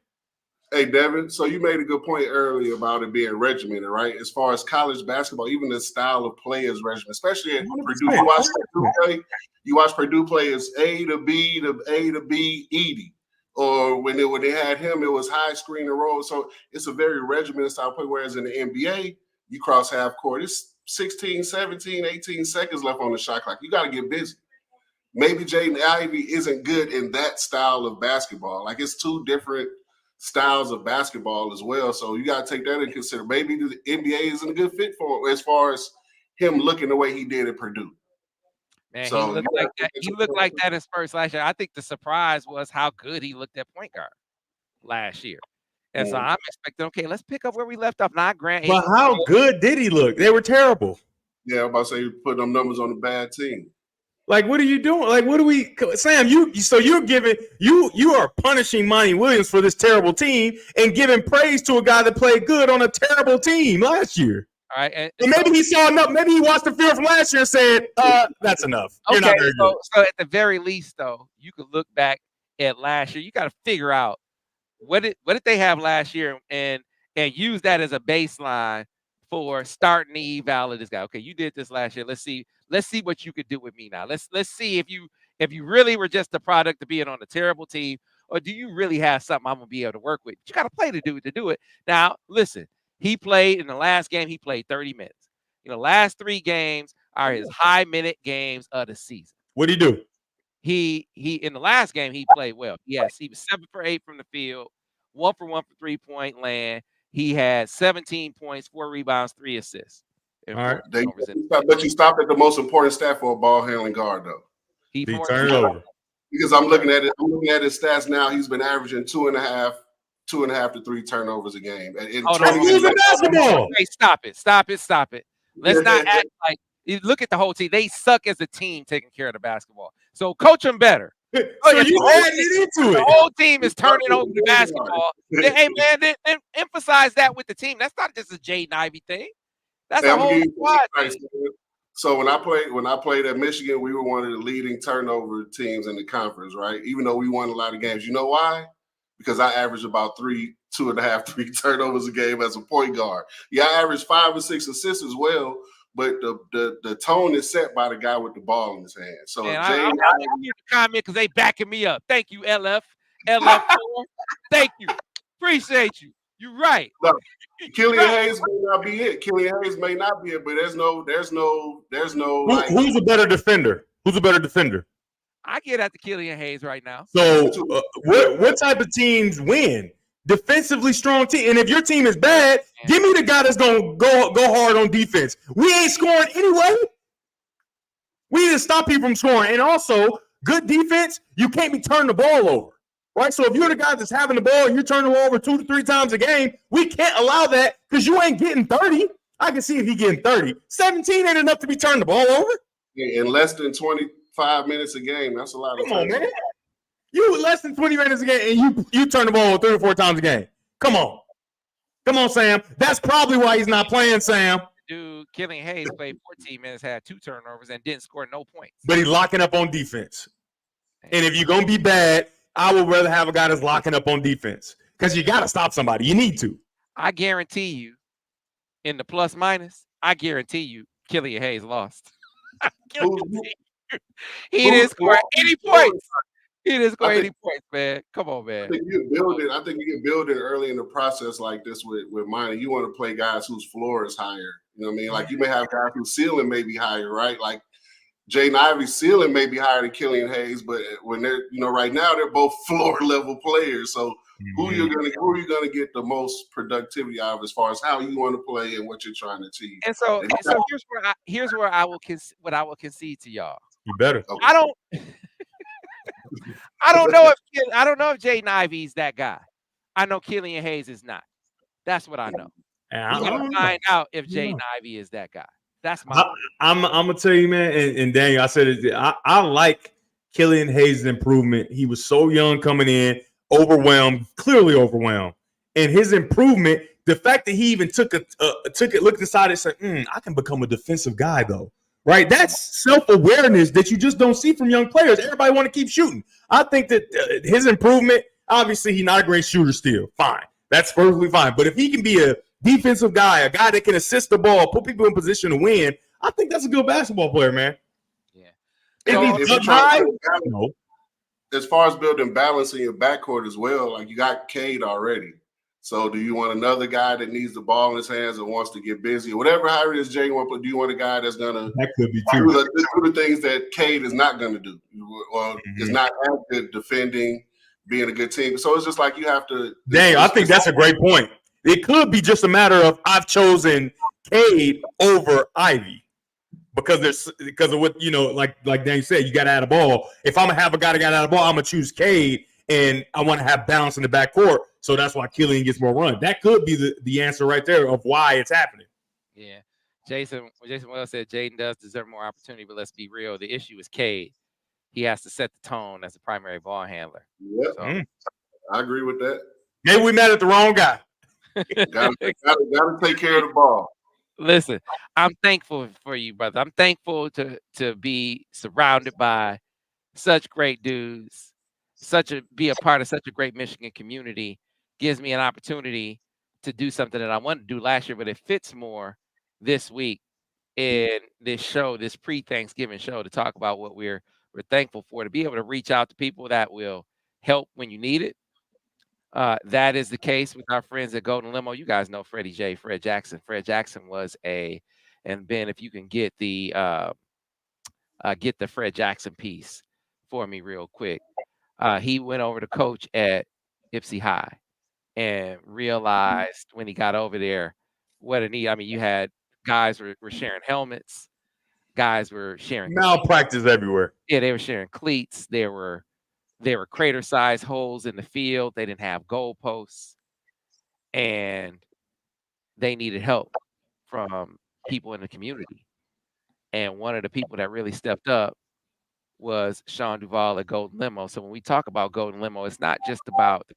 Hey, Devin, so you made a good point earlier about it being regimented, right? As far as college basketball, even the style of play is regimented, especially at Purdue. You watch Purdue play as A to B to A to B, Edie. Or when they had him, it was high screen and roll. So it's a very regimented style of play, whereas in the NBA, you cross half court. It's 16, 17, 18 seconds left on the shot clock. You got to get busy. Maybe Jaden Ivey isn't good in that style of basketball. Like, it's two different styles of basketball as well. So you got to take that into consider. Maybe the NBA isn't a good fit for him as far as him looking the way he did at Purdue. Man, so, he looked like that in Spurs last year. I think the surprise was how good he looked at point guard last year. And so I'm expecting, okay, let's pick up where we left off. Not Grant. But how good did he look? They were terrible. Yeah, I'm about to say you put them numbers on a bad team. Like, what are you doing? Like, what are we, Sam? You are punishing Monty Williams for this terrible team and giving praise to a guy that played good on a terrible team last year. All right, and maybe he saw enough. Maybe he watched the film from last year and said, "That's enough." You're not very good. So at the very least, though, you could look back at last year. You got to figure out what did they have last year and use that as a baseline for starting the eval of this guy. Okay, you did this last year. Let's see what you could do with me now. Let's see if you really were just a product of being on a terrible team, or do you really have something I'm gonna be able to work with? You got to play to do it. Now, listen, he played in the last game. He played 30 minutes. Last 3 games are his high minute games of the season. What did he do? He in the last game he played well. Yes, he was 7 for 8 from the field, 1 for 1 for 3-point land. He had 17 points, 4 rebounds, 3 assists. All right. But you stopped at the most important stat for a ball handling guard, though. He turned it over. Because I'm looking at it. I'm looking at his stats now. He's been averaging 2.5 to 3 turnovers a game. Basketball. Hey, stop it. Let's not act like. Look at the whole team. They suck as a team taking care of the basketball. So coach them better. So you added into it. The whole team is turning over the basketball. Hey man, emphasize that with the team. That's not just a Jaden Ivey thing. That's a whole squad thing. So when I played at Michigan, we were one of the leading turnover teams in the conference, right? Even though we won a lot of games. You know why? Because I averaged about 2.5, 3 turnovers a game as a point guard. Yeah, I averaged 5 or 6 assists as well, but the tone is set by the guy with the ball in his hand. So I'm here to comment because they backing me up. Thank you, LF4. Thank you. Appreciate you. You're right. Look, Killian Hayes may not be it. Killian Hayes may not be it, but there's no like. Who's a better defender? Who's a better defender? I get at the Killian Hayes right now. So what type of teams win? Defensively strong team. And if your team is bad, give me the guy that's gonna go hard on defense. We ain't scoring anyway. We need to stop people from scoring. And also, good defense, you can't be turning the ball over. Right? So if you're the guy that's having the ball and you're turning it over 2 to 3 times a game, we can't allow that because you ain't getting 30. I can see if he getting 30. 17 ain't enough to be turning the ball over. In less than 25 minutes a game, that's a lot of time. Come on, man. You less than 20 minutes a game and you turn the ball 3 or 4 times a game. Come on. Come on, Sam. That's probably why he's not playing, Sam. Dude, Killian Hayes played 14 minutes, had 2 turnovers, and didn't score no points. But he's locking up on defense. And if you're going to be bad, I would rather have a guy that's locking up on defense because you got to stop somebody. You need to. I guarantee you, in the plus minus, I guarantee you, Killian Hayes lost. He didn't score any points. He didn't score any points, man. Come on, man. I think you can build it early in the process like this with Minor. You want to play guys whose floor is higher. You know what I mean? Like you may have guys whose ceiling may be higher, right? Like Jaden Ivey's ceiling may be higher than Killian Hayes, but when they're, right now they're both floor level players. So who are you gonna get the most productivity out of as far as how you want to play and what you're trying to achieve? And so here's where I will concede to y'all. You better. Okay. I don't know if Jaden Ivey's that guy. I know Killian Hayes is not. That's what I know. I'm gonna find out if Jaden Ivey is that guy. That's my. I'm gonna tell you, man, and Daniel, I said it. I like Killian Hayes' improvement. He was so young coming in, clearly overwhelmed, and his improvement. The fact that he even took it, looked inside and said, "I can become a defensive guy, though." Right? That's self-awareness that you just don't see from young players. Everybody want to keep shooting. I think that his improvement. Obviously, he's not a great shooter still. Fine, that's perfectly fine. But if he can be a defensive guy, a guy that can assist the ball, put people in position to win, I think that's a good basketball player, man. Yeah. As far as building balance in your backcourt as well, like you got Cade already. So do you want another guy that needs the ball in his hands and wants to get busy or whatever, however it is Jay wants, but do you want a guy that's gonna that could be too. do the things that Cade is not gonna do or is not as good defending, being a good team. So it's just like you have to. Dang, I think that's a great point. It could be just a matter of I've chosen Cade over Ivy because of what like Dan said, you got to add a ball. If I'm gonna have a guy that got to add a ball, I'm gonna choose Cade, and I want to have balance in the backcourt. So that's why Killian gets more run. That could be the answer right there of why it's happening. Yeah, Jason Wells said Jaden does deserve more opportunity, but let's be real. The issue is Cade. He has to set the tone as a primary ball handler. Yep. So, I agree with that. Maybe we mad at the wrong guy. gotta take care of the ball. Listen, I'm thankful for you, brother. I'm thankful to be surrounded by such great dudes, be a part of such a great Michigan community. Gives me an opportunity to do something that I wanted to do last year, but it fits more this week in this show, this pre-Thanksgiving show, to talk about what we're thankful for, to be able to reach out to people that will help when you need it. That is the case with our friends at Golden Limo. You guys know Freddie J, Fred Jackson. Fred Jackson was and Ben, if you can get the Fred Jackson piece for me real quick. He went over to coach at Ypsi High and realized when he got over there what a need. I mean, you had guys were sharing helmets, guys were sharing malpractice everywhere. Yeah, they were sharing cleats. There were crater-sized holes in the field. They didn't have goalposts, and they needed help from people in the community. And one of the people that really stepped up was Sean Duvall at Golden Limo. So when we talk about Golden Limo, it's not just about the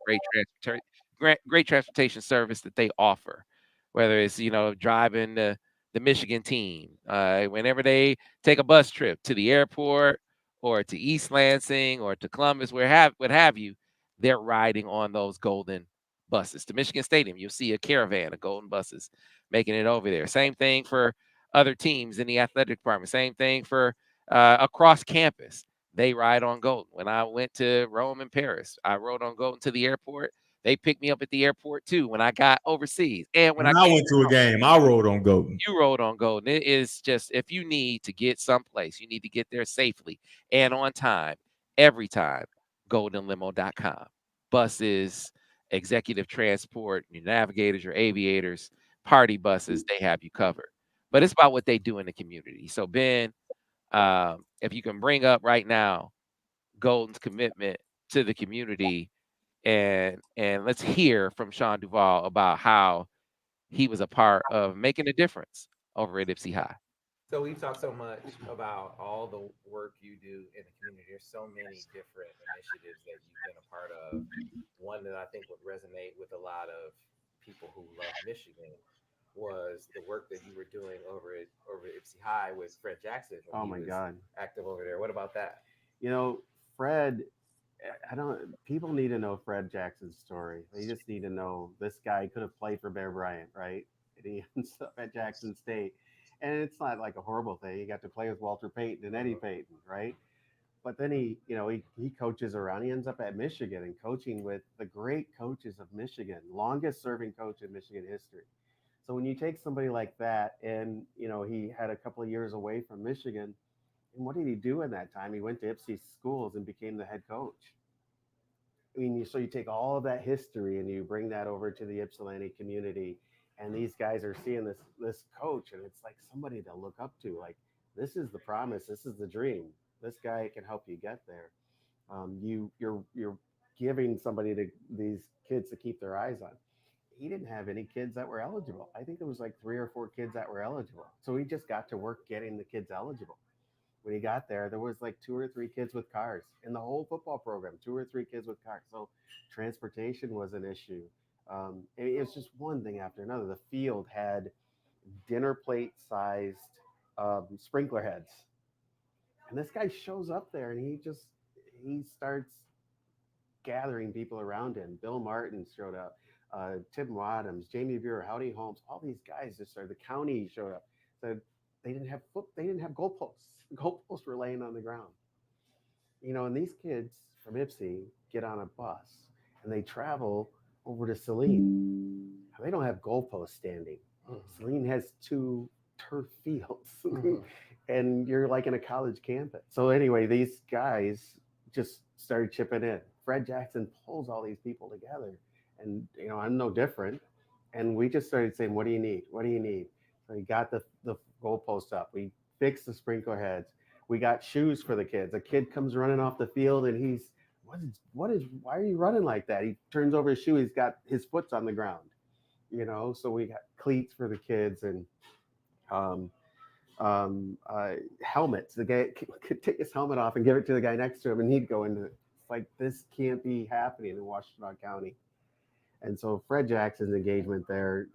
great transportation service that they offer, whether it's driving the Michigan team, whenever they take a bus trip to the airport or to East Lansing or to Columbus, what have you, they're riding on those golden buses. To Michigan Stadium, you'll see a caravan of golden buses making it over there. Same thing for other teams in the athletic department. Same thing for across campus. They ride on Golden. When I went to Rome and Paris, I rode on Golden to the airport. They picked me up at the airport too when I got overseas. And when I I went to a game, I rode on Golden. you rode on Golden. It is just, if you need to get someplace, you need to get there safely and on time, every time, goldenlimo.com. Buses, executive transport, your navigators, your aviators, party buses, they have you covered. But it's about what they do in the community. So, Ben, if you can bring up right now Golden's commitment to the community, and let's hear from Sean Duvall about how he was a part of making a difference over at Ypsi High. So we've talked so much about all the work you do in the community. There's so many different initiatives that you've been a part of. One that I think would resonate with a lot of people who love Michigan was the work that you were doing over at Ypsi High with Fred Jackson. Oh my God, active over there. What about that? You know, Fred. People need to know Fred Jackson's story. They just need to know this guy could have played for Bear Bryant, right? And he ends up at Jackson State. And it's not like a horrible thing. He got to play with Walter Payton and Eddie Payton, right? But then he coaches around. He ends up at Michigan and coaching with the great coaches of Michigan, longest serving coach in Michigan history. So when you take somebody like that and, he had a couple of years away from Michigan, and what did he do in that time? He went to Ypsi schools and became the head coach. I mean, so you take all of that history and you bring that over to the Ypsilanti community, and these guys are seeing this coach, and it's like somebody to look up to. Like, this is the promise, this is the dream. This guy can help you get there. You're giving somebody to these kids to keep their eyes on. He didn't have any kids that were eligible. I think it was like 3 or 4 kids that were eligible. So he just got to work getting the kids eligible. When he got there was like 2 or 3 kids with cars in the whole football program, 2 or 3 kids with cars. So transportation was an issue. It was just one thing after another. The field had dinner plate sized sprinkler heads. And this guy shows up there and he starts gathering people around him. Bill Martin showed up, Tim Wadhams, Jamie Buer, Howdy Holmes, all these guys just started. The county showed up. Said they didn't have goalposts. The goalposts were laying on the ground. And these kids from Ypsi get on a bus and they travel over to Saline. They don't have goalposts standing. Saline has 2 turf fields. And you're like in a college campus. So anyway, these guys just started chipping in. Fred Jackson pulls all these people together. And, I'm no different. And we just started saying, what do you need? What do you need? So we got the goalpost up. We fixed the sprinkler heads. We got shoes for the kids. A kid comes running off the field and he's, why are you running like that? He turns over his shoe. He's got his foot's on the ground, so we got cleats for the kids and helmets. The guy could take his helmet off and give it to the guy next to him, and he'd go into it. It's like, this can't be happening in Washtenaw County. And so Fred Jackson's engagement there,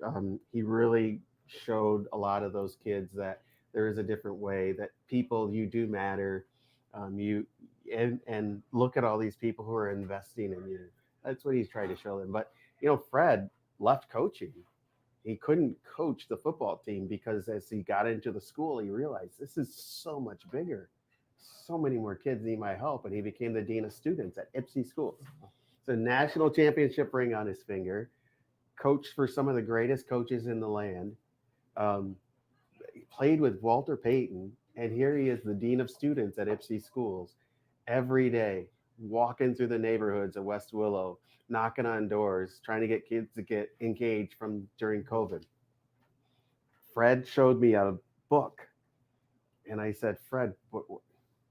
he really showed a lot of those kids that there is a different way, that people, you do matter. And look at all these people who are investing in you. That's what he's trying to show them. But, Fred left coaching. He couldn't coach the football team because as he got into the school, he realized this is so much bigger. So many more kids need my help. And he became the dean of students at Ypsi schools. It's a national championship ring on his finger, coached for some of the greatest coaches in the land, he played with Walter Payton, and here he is, the dean of students at Ypsi schools, every day, walking through the neighborhoods of West Willow, knocking on doors, trying to get kids to get engaged from during COVID. Fred showed me a book, and I said, Fred, what?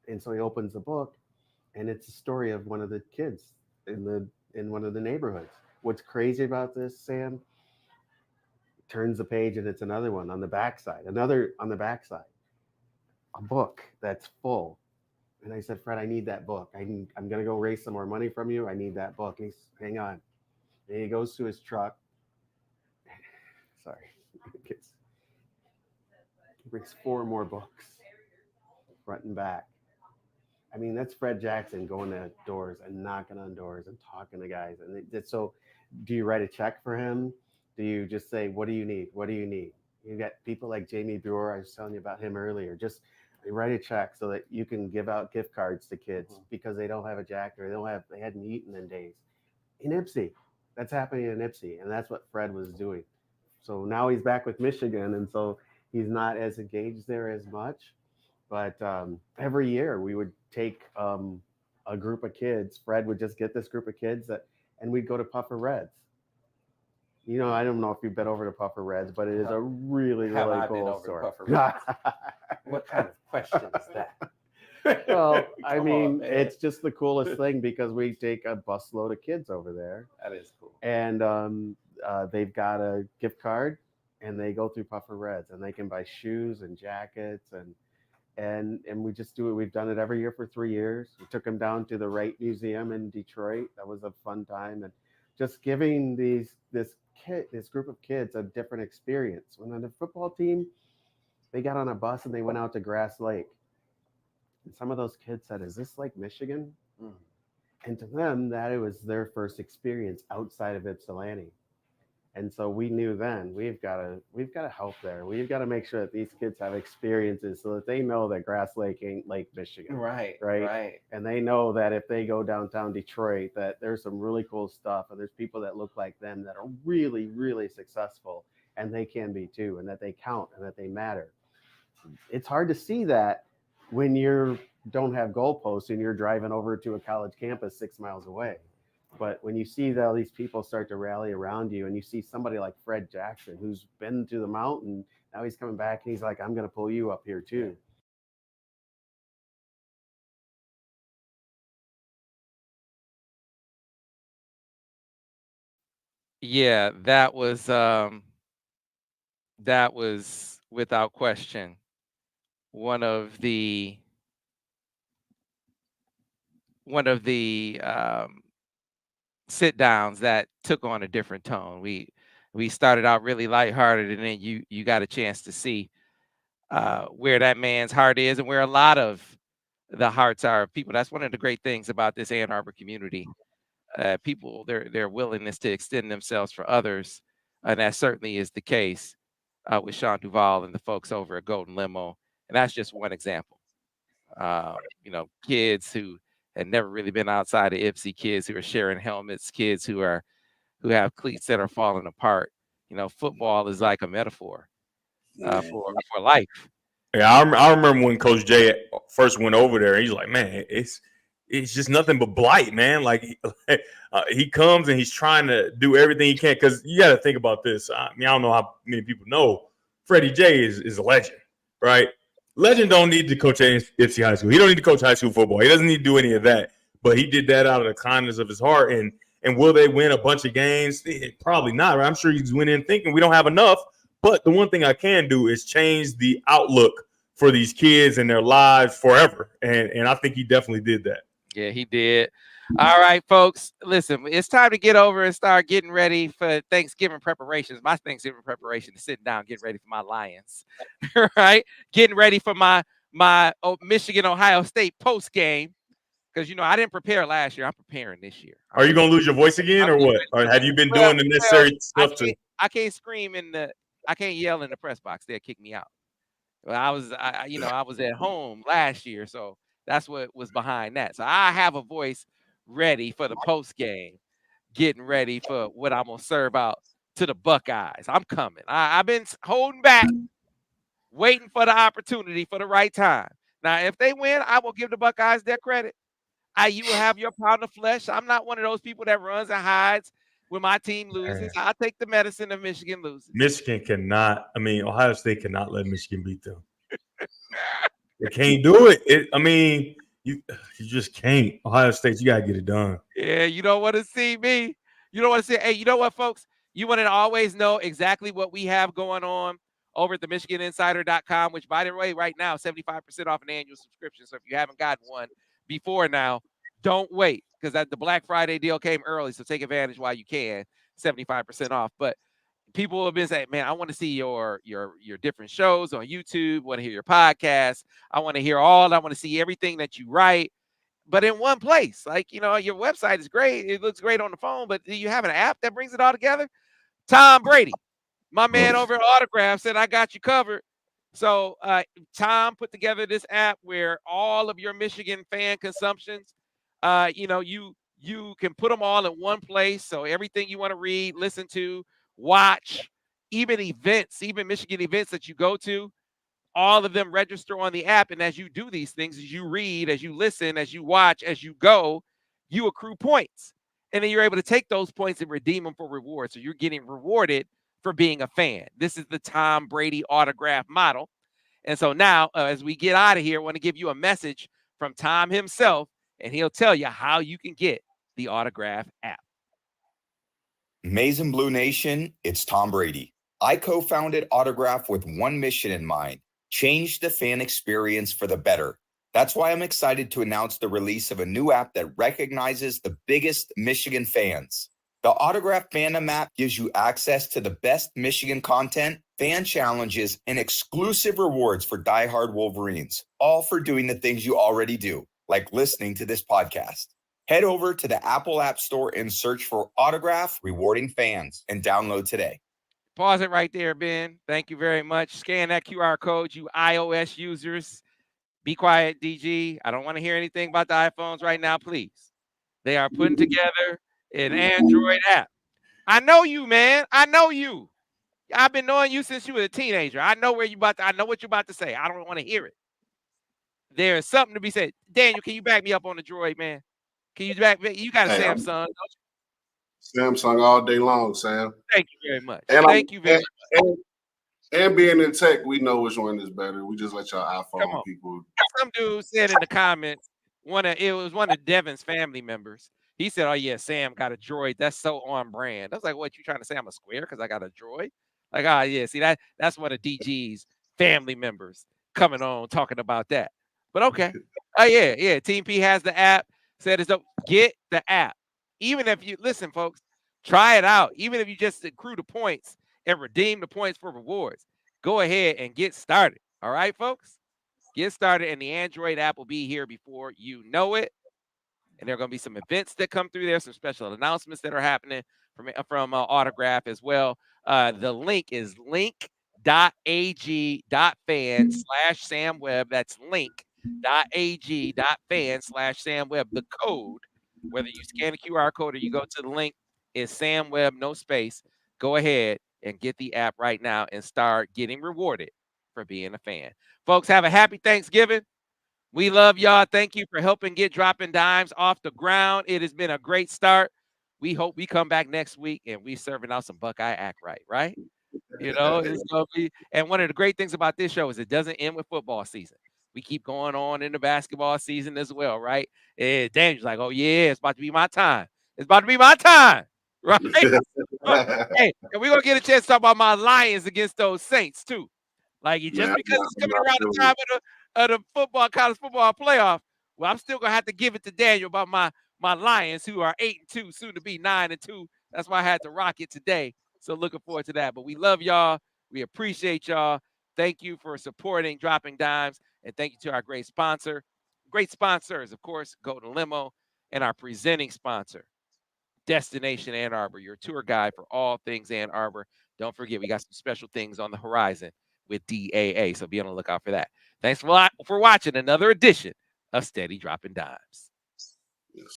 And so he opens the book, and it's a story of one of the kids in one of the neighborhoods. What's crazy about this, Sam? Turns the page, and it's another one on the backside, another on the backside, a book that's full. And I said, Fred, I need that book. I'm going to go raise some more money from you. I need that book. And he's, hang on. And he goes to his truck. Sorry. He brings 4 more books, front and back. I mean, that's Fred Jackson going to doors and knocking on doors and talking to guys. And so do you write a check for him? Do you just say, what do you need? What do you need? You got people like Jamie Buer. I was telling you about him earlier. Just write a check so that you can give out gift cards to kids because they don't have a jacket or they hadn't eaten in days. In Ypsi, That's happening in Ypsi, and that's what Fred was doing. So now he's back with Michigan, and so he's not as engaged there as much. But every year we would take a group of kids. Fred would just get this group of kids and we'd go to Puffer Reds. You know, I don't know if you've been over to Puffer Reds, but it is a really, Have really I been cool over to story. Puffer Reds? What kind of question is that? Well, I Come mean, on, man. it's just the coolest thing because we take a busload of kids over there, That is cool. and they've got a gift card, and they go through Puffer Reds, and they can buy shoes and jackets, and we just do it. We've done it every year for 3 years. We took them down to the Wright Museum in Detroit. That was a fun time, and just giving this group of kids a different experience. When on the football team, they got on a bus and they went out to Grass Lake. And some of those kids said, "Is this like Michigan?" Mm. And to them, that it was their first experience outside of Ypsilanti. And so we knew then we've got to help there. We've got to make sure that these kids have experiences so that they know that Grass Lake ain't Lake Michigan. Right. And they know that if they go downtown Detroit, that there's some really cool stuff, and there's people that look like them that are really, really successful, and they can be too, and that they count and that they matter. It's hard to see that when you don't have goalposts and you're driving over to a college campus 6 miles away. But when you see all these people start to rally around you, and you see somebody like Fred Jackson, who's been to the mountain, now he's coming back and he's like, "I'm going to pull you up here too." Yeah, that was without question one of the sit downs that took on a different tone. We started out really lighthearted, and then you got a chance to see where that man's heart is and where a lot of the hearts are of people. That's one of the great things about this Ann Arbor community. People, their willingness to extend themselves for others, and that certainly is the case with Sean Duval and the folks over at Golden Limo. And that's just one example. Kids who had never really been outside of Ypsi, kids who are sharing helmets, kids who have cleats that are falling apart. Football is like a metaphor for life. Yeah, I remember when Coach Jay first went over there. He's like, "Man, it's just nothing but blight, man." Like he comes and he's trying to do everything he can, because you got to think about this. I mean, I don't know how many people know Freddie J is a legend, right? Legend don't need to coach at Ypsi High School. He don't need to coach high school football. He doesn't need to do any of that. But he did that out of the kindness of his heart. And will they win a bunch of games? Probably not. Right? I'm sure he's went in thinking we don't have enough. But the one thing I can do is change the outlook for these kids and their lives forever. And I think he definitely did that. Yeah, he did. All right, folks. Listen, it's time to get over and start getting ready for Thanksgiving preparations. My Thanksgiving preparation is sitting down, getting ready for my Lions. Right? Getting ready for my Michigan, Ohio State post game. Because, I didn't prepare last year. I'm preparing this year. Are you going to lose your voice again or what? Or have you been doing the necessary stuff I can't scream I can't yell in the press box. They'll kick me out. Well, I was at home last year, so that's what was behind that. So I have a voice ready for the post game, getting ready for what I'm gonna serve out to the Buckeyes. I'm coming. I've been holding back, waiting for the opportunity for the right time. Now, if they win, I will give the Buckeyes their credit. You will have your pound of flesh. I'm not one of those people that runs and hides when my team loses. I'll take the medicine if Michigan loses. Ohio State cannot let Michigan beat them. They can't do it. You just can't. Ohio State, you got to get it done. Yeah, you don't want to see me. You don't want to see, hey, you know what, folks? You want to always know exactly what we have going on over at the MichiganInsider.com, which, by the way, right now, 75% off an annual subscription. So if you haven't gotten one before now, don't wait, because the Black Friday deal came early. So take advantage while you can, 75% off. But people have been saying, man, I want to see your different shows on YouTube. Want to hear your podcast. I want to hear I want to see everything that you write, but in one place. Like, your website is great. It looks great on the phone, but do you have an app that brings it all together? Tom Brady, my man over at Autograph, said, I got you covered. So Tom put together this app where all of your Michigan fan consumptions, you You can put them all in one place. So everything you want to read, listen to, watch, even events, even Michigan events that you go to, all of them register on the app. And as you do these things, as you read, as you listen, as you watch, as you go, you accrue points. And then you're able to take those points and redeem them for rewards. So you're getting rewarded for being a fan. This is the Tom Brady autograph model. And so now, as we get out of here, I want to give you a message from Tom himself, and he'll tell you how you can get the autograph app. Maize and Blue Nation, it's Tom Brady. I co-founded Autograph with one mission in mind: change the fan experience for the better. That's why I'm excited to announce the release of a new app that recognizes the biggest Michigan fans. The Autograph Fandom app gives you access to the best Michigan content, fan challenges, and exclusive rewards for diehard Wolverines, all for doing the things you already do, like listening to this podcast. Head over to the Apple App Store and search for Autograph Rewarding Fans and download today. Pause it right there, Ben. Thank you very much. Scan that QR code, you iOS users. Be quiet, DG. I don't want to hear anything about the iPhones right now, please. They are putting together an Android app. I know you, man. I know you. I've been knowing you since you were a teenager. I know where you about to, I know what you're about to say. I don't want to hear it. There's something to be said. Daniel, can you back me up on the Droid, man? Can you back me? You got a Samsung. Samsung all day long, Sam. Thank you very much. And Thank you very much. And being in tech, we know which one is better. We just let y'all iPhone people. Some dude said in the comments, it was one of Devin's family members. He said, "Oh yeah, Sam got a Droid. That's so on brand." I was like, "What, you trying to say I'm a square because I got a Droid?" Like, yeah, see that's one of DG's family members coming on talking about that. But okay. Oh yeah. Team P has the app. Said it's up. Get the app. Even if you listen, folks, try it out. Even if you just accrue the points and redeem the points for rewards, go ahead and get started. All right, folks? Get started, and the Android app will be here before you know it. And there are going to be some events that come through there, some special announcements that are happening from Autograph as well. The link is link.ag.fan/samwebb. That's link.ag.fan/samwebb. The code, whether you scan a QR code or you go to the link, is samwebb, no space. Go ahead and get the app right now and start getting rewarded for being a fan. Folks, have a happy Thanksgiving. We love y'all. Thank you for helping get Droppin Dimes off the ground. It has been a great start. We hope we come back next week and we serving out some Buckeye act right? You know, it's gonna be. And one of the great things about this show is it doesn't end with football season. We keep going on in the basketball season as well, right? And Daniel's like, "Oh yeah, it's about to be my time. It's about to be my time." Right? Hey, and we're gonna get a chance to talk about my Lions against those Saints too. Like, just because it's coming around the time of the college football playoff, well, I'm still gonna have to give it to Daniel about my Lions, who are 8-2, soon to be 9-2. That's why I had to rock it today. So looking forward to that. But we love y'all. We appreciate y'all. Thank you for supporting Droppin Dimes, and thank you to our great sponsors, of course, Golden Limo, and our presenting sponsor, Destination Ann Arbor, your tour guide for all things Ann Arbor. Don't forget, we got some special things on the horizon with DAA, so be on the lookout for that. Thanks for watching another edition of Steady Droppin Dimes.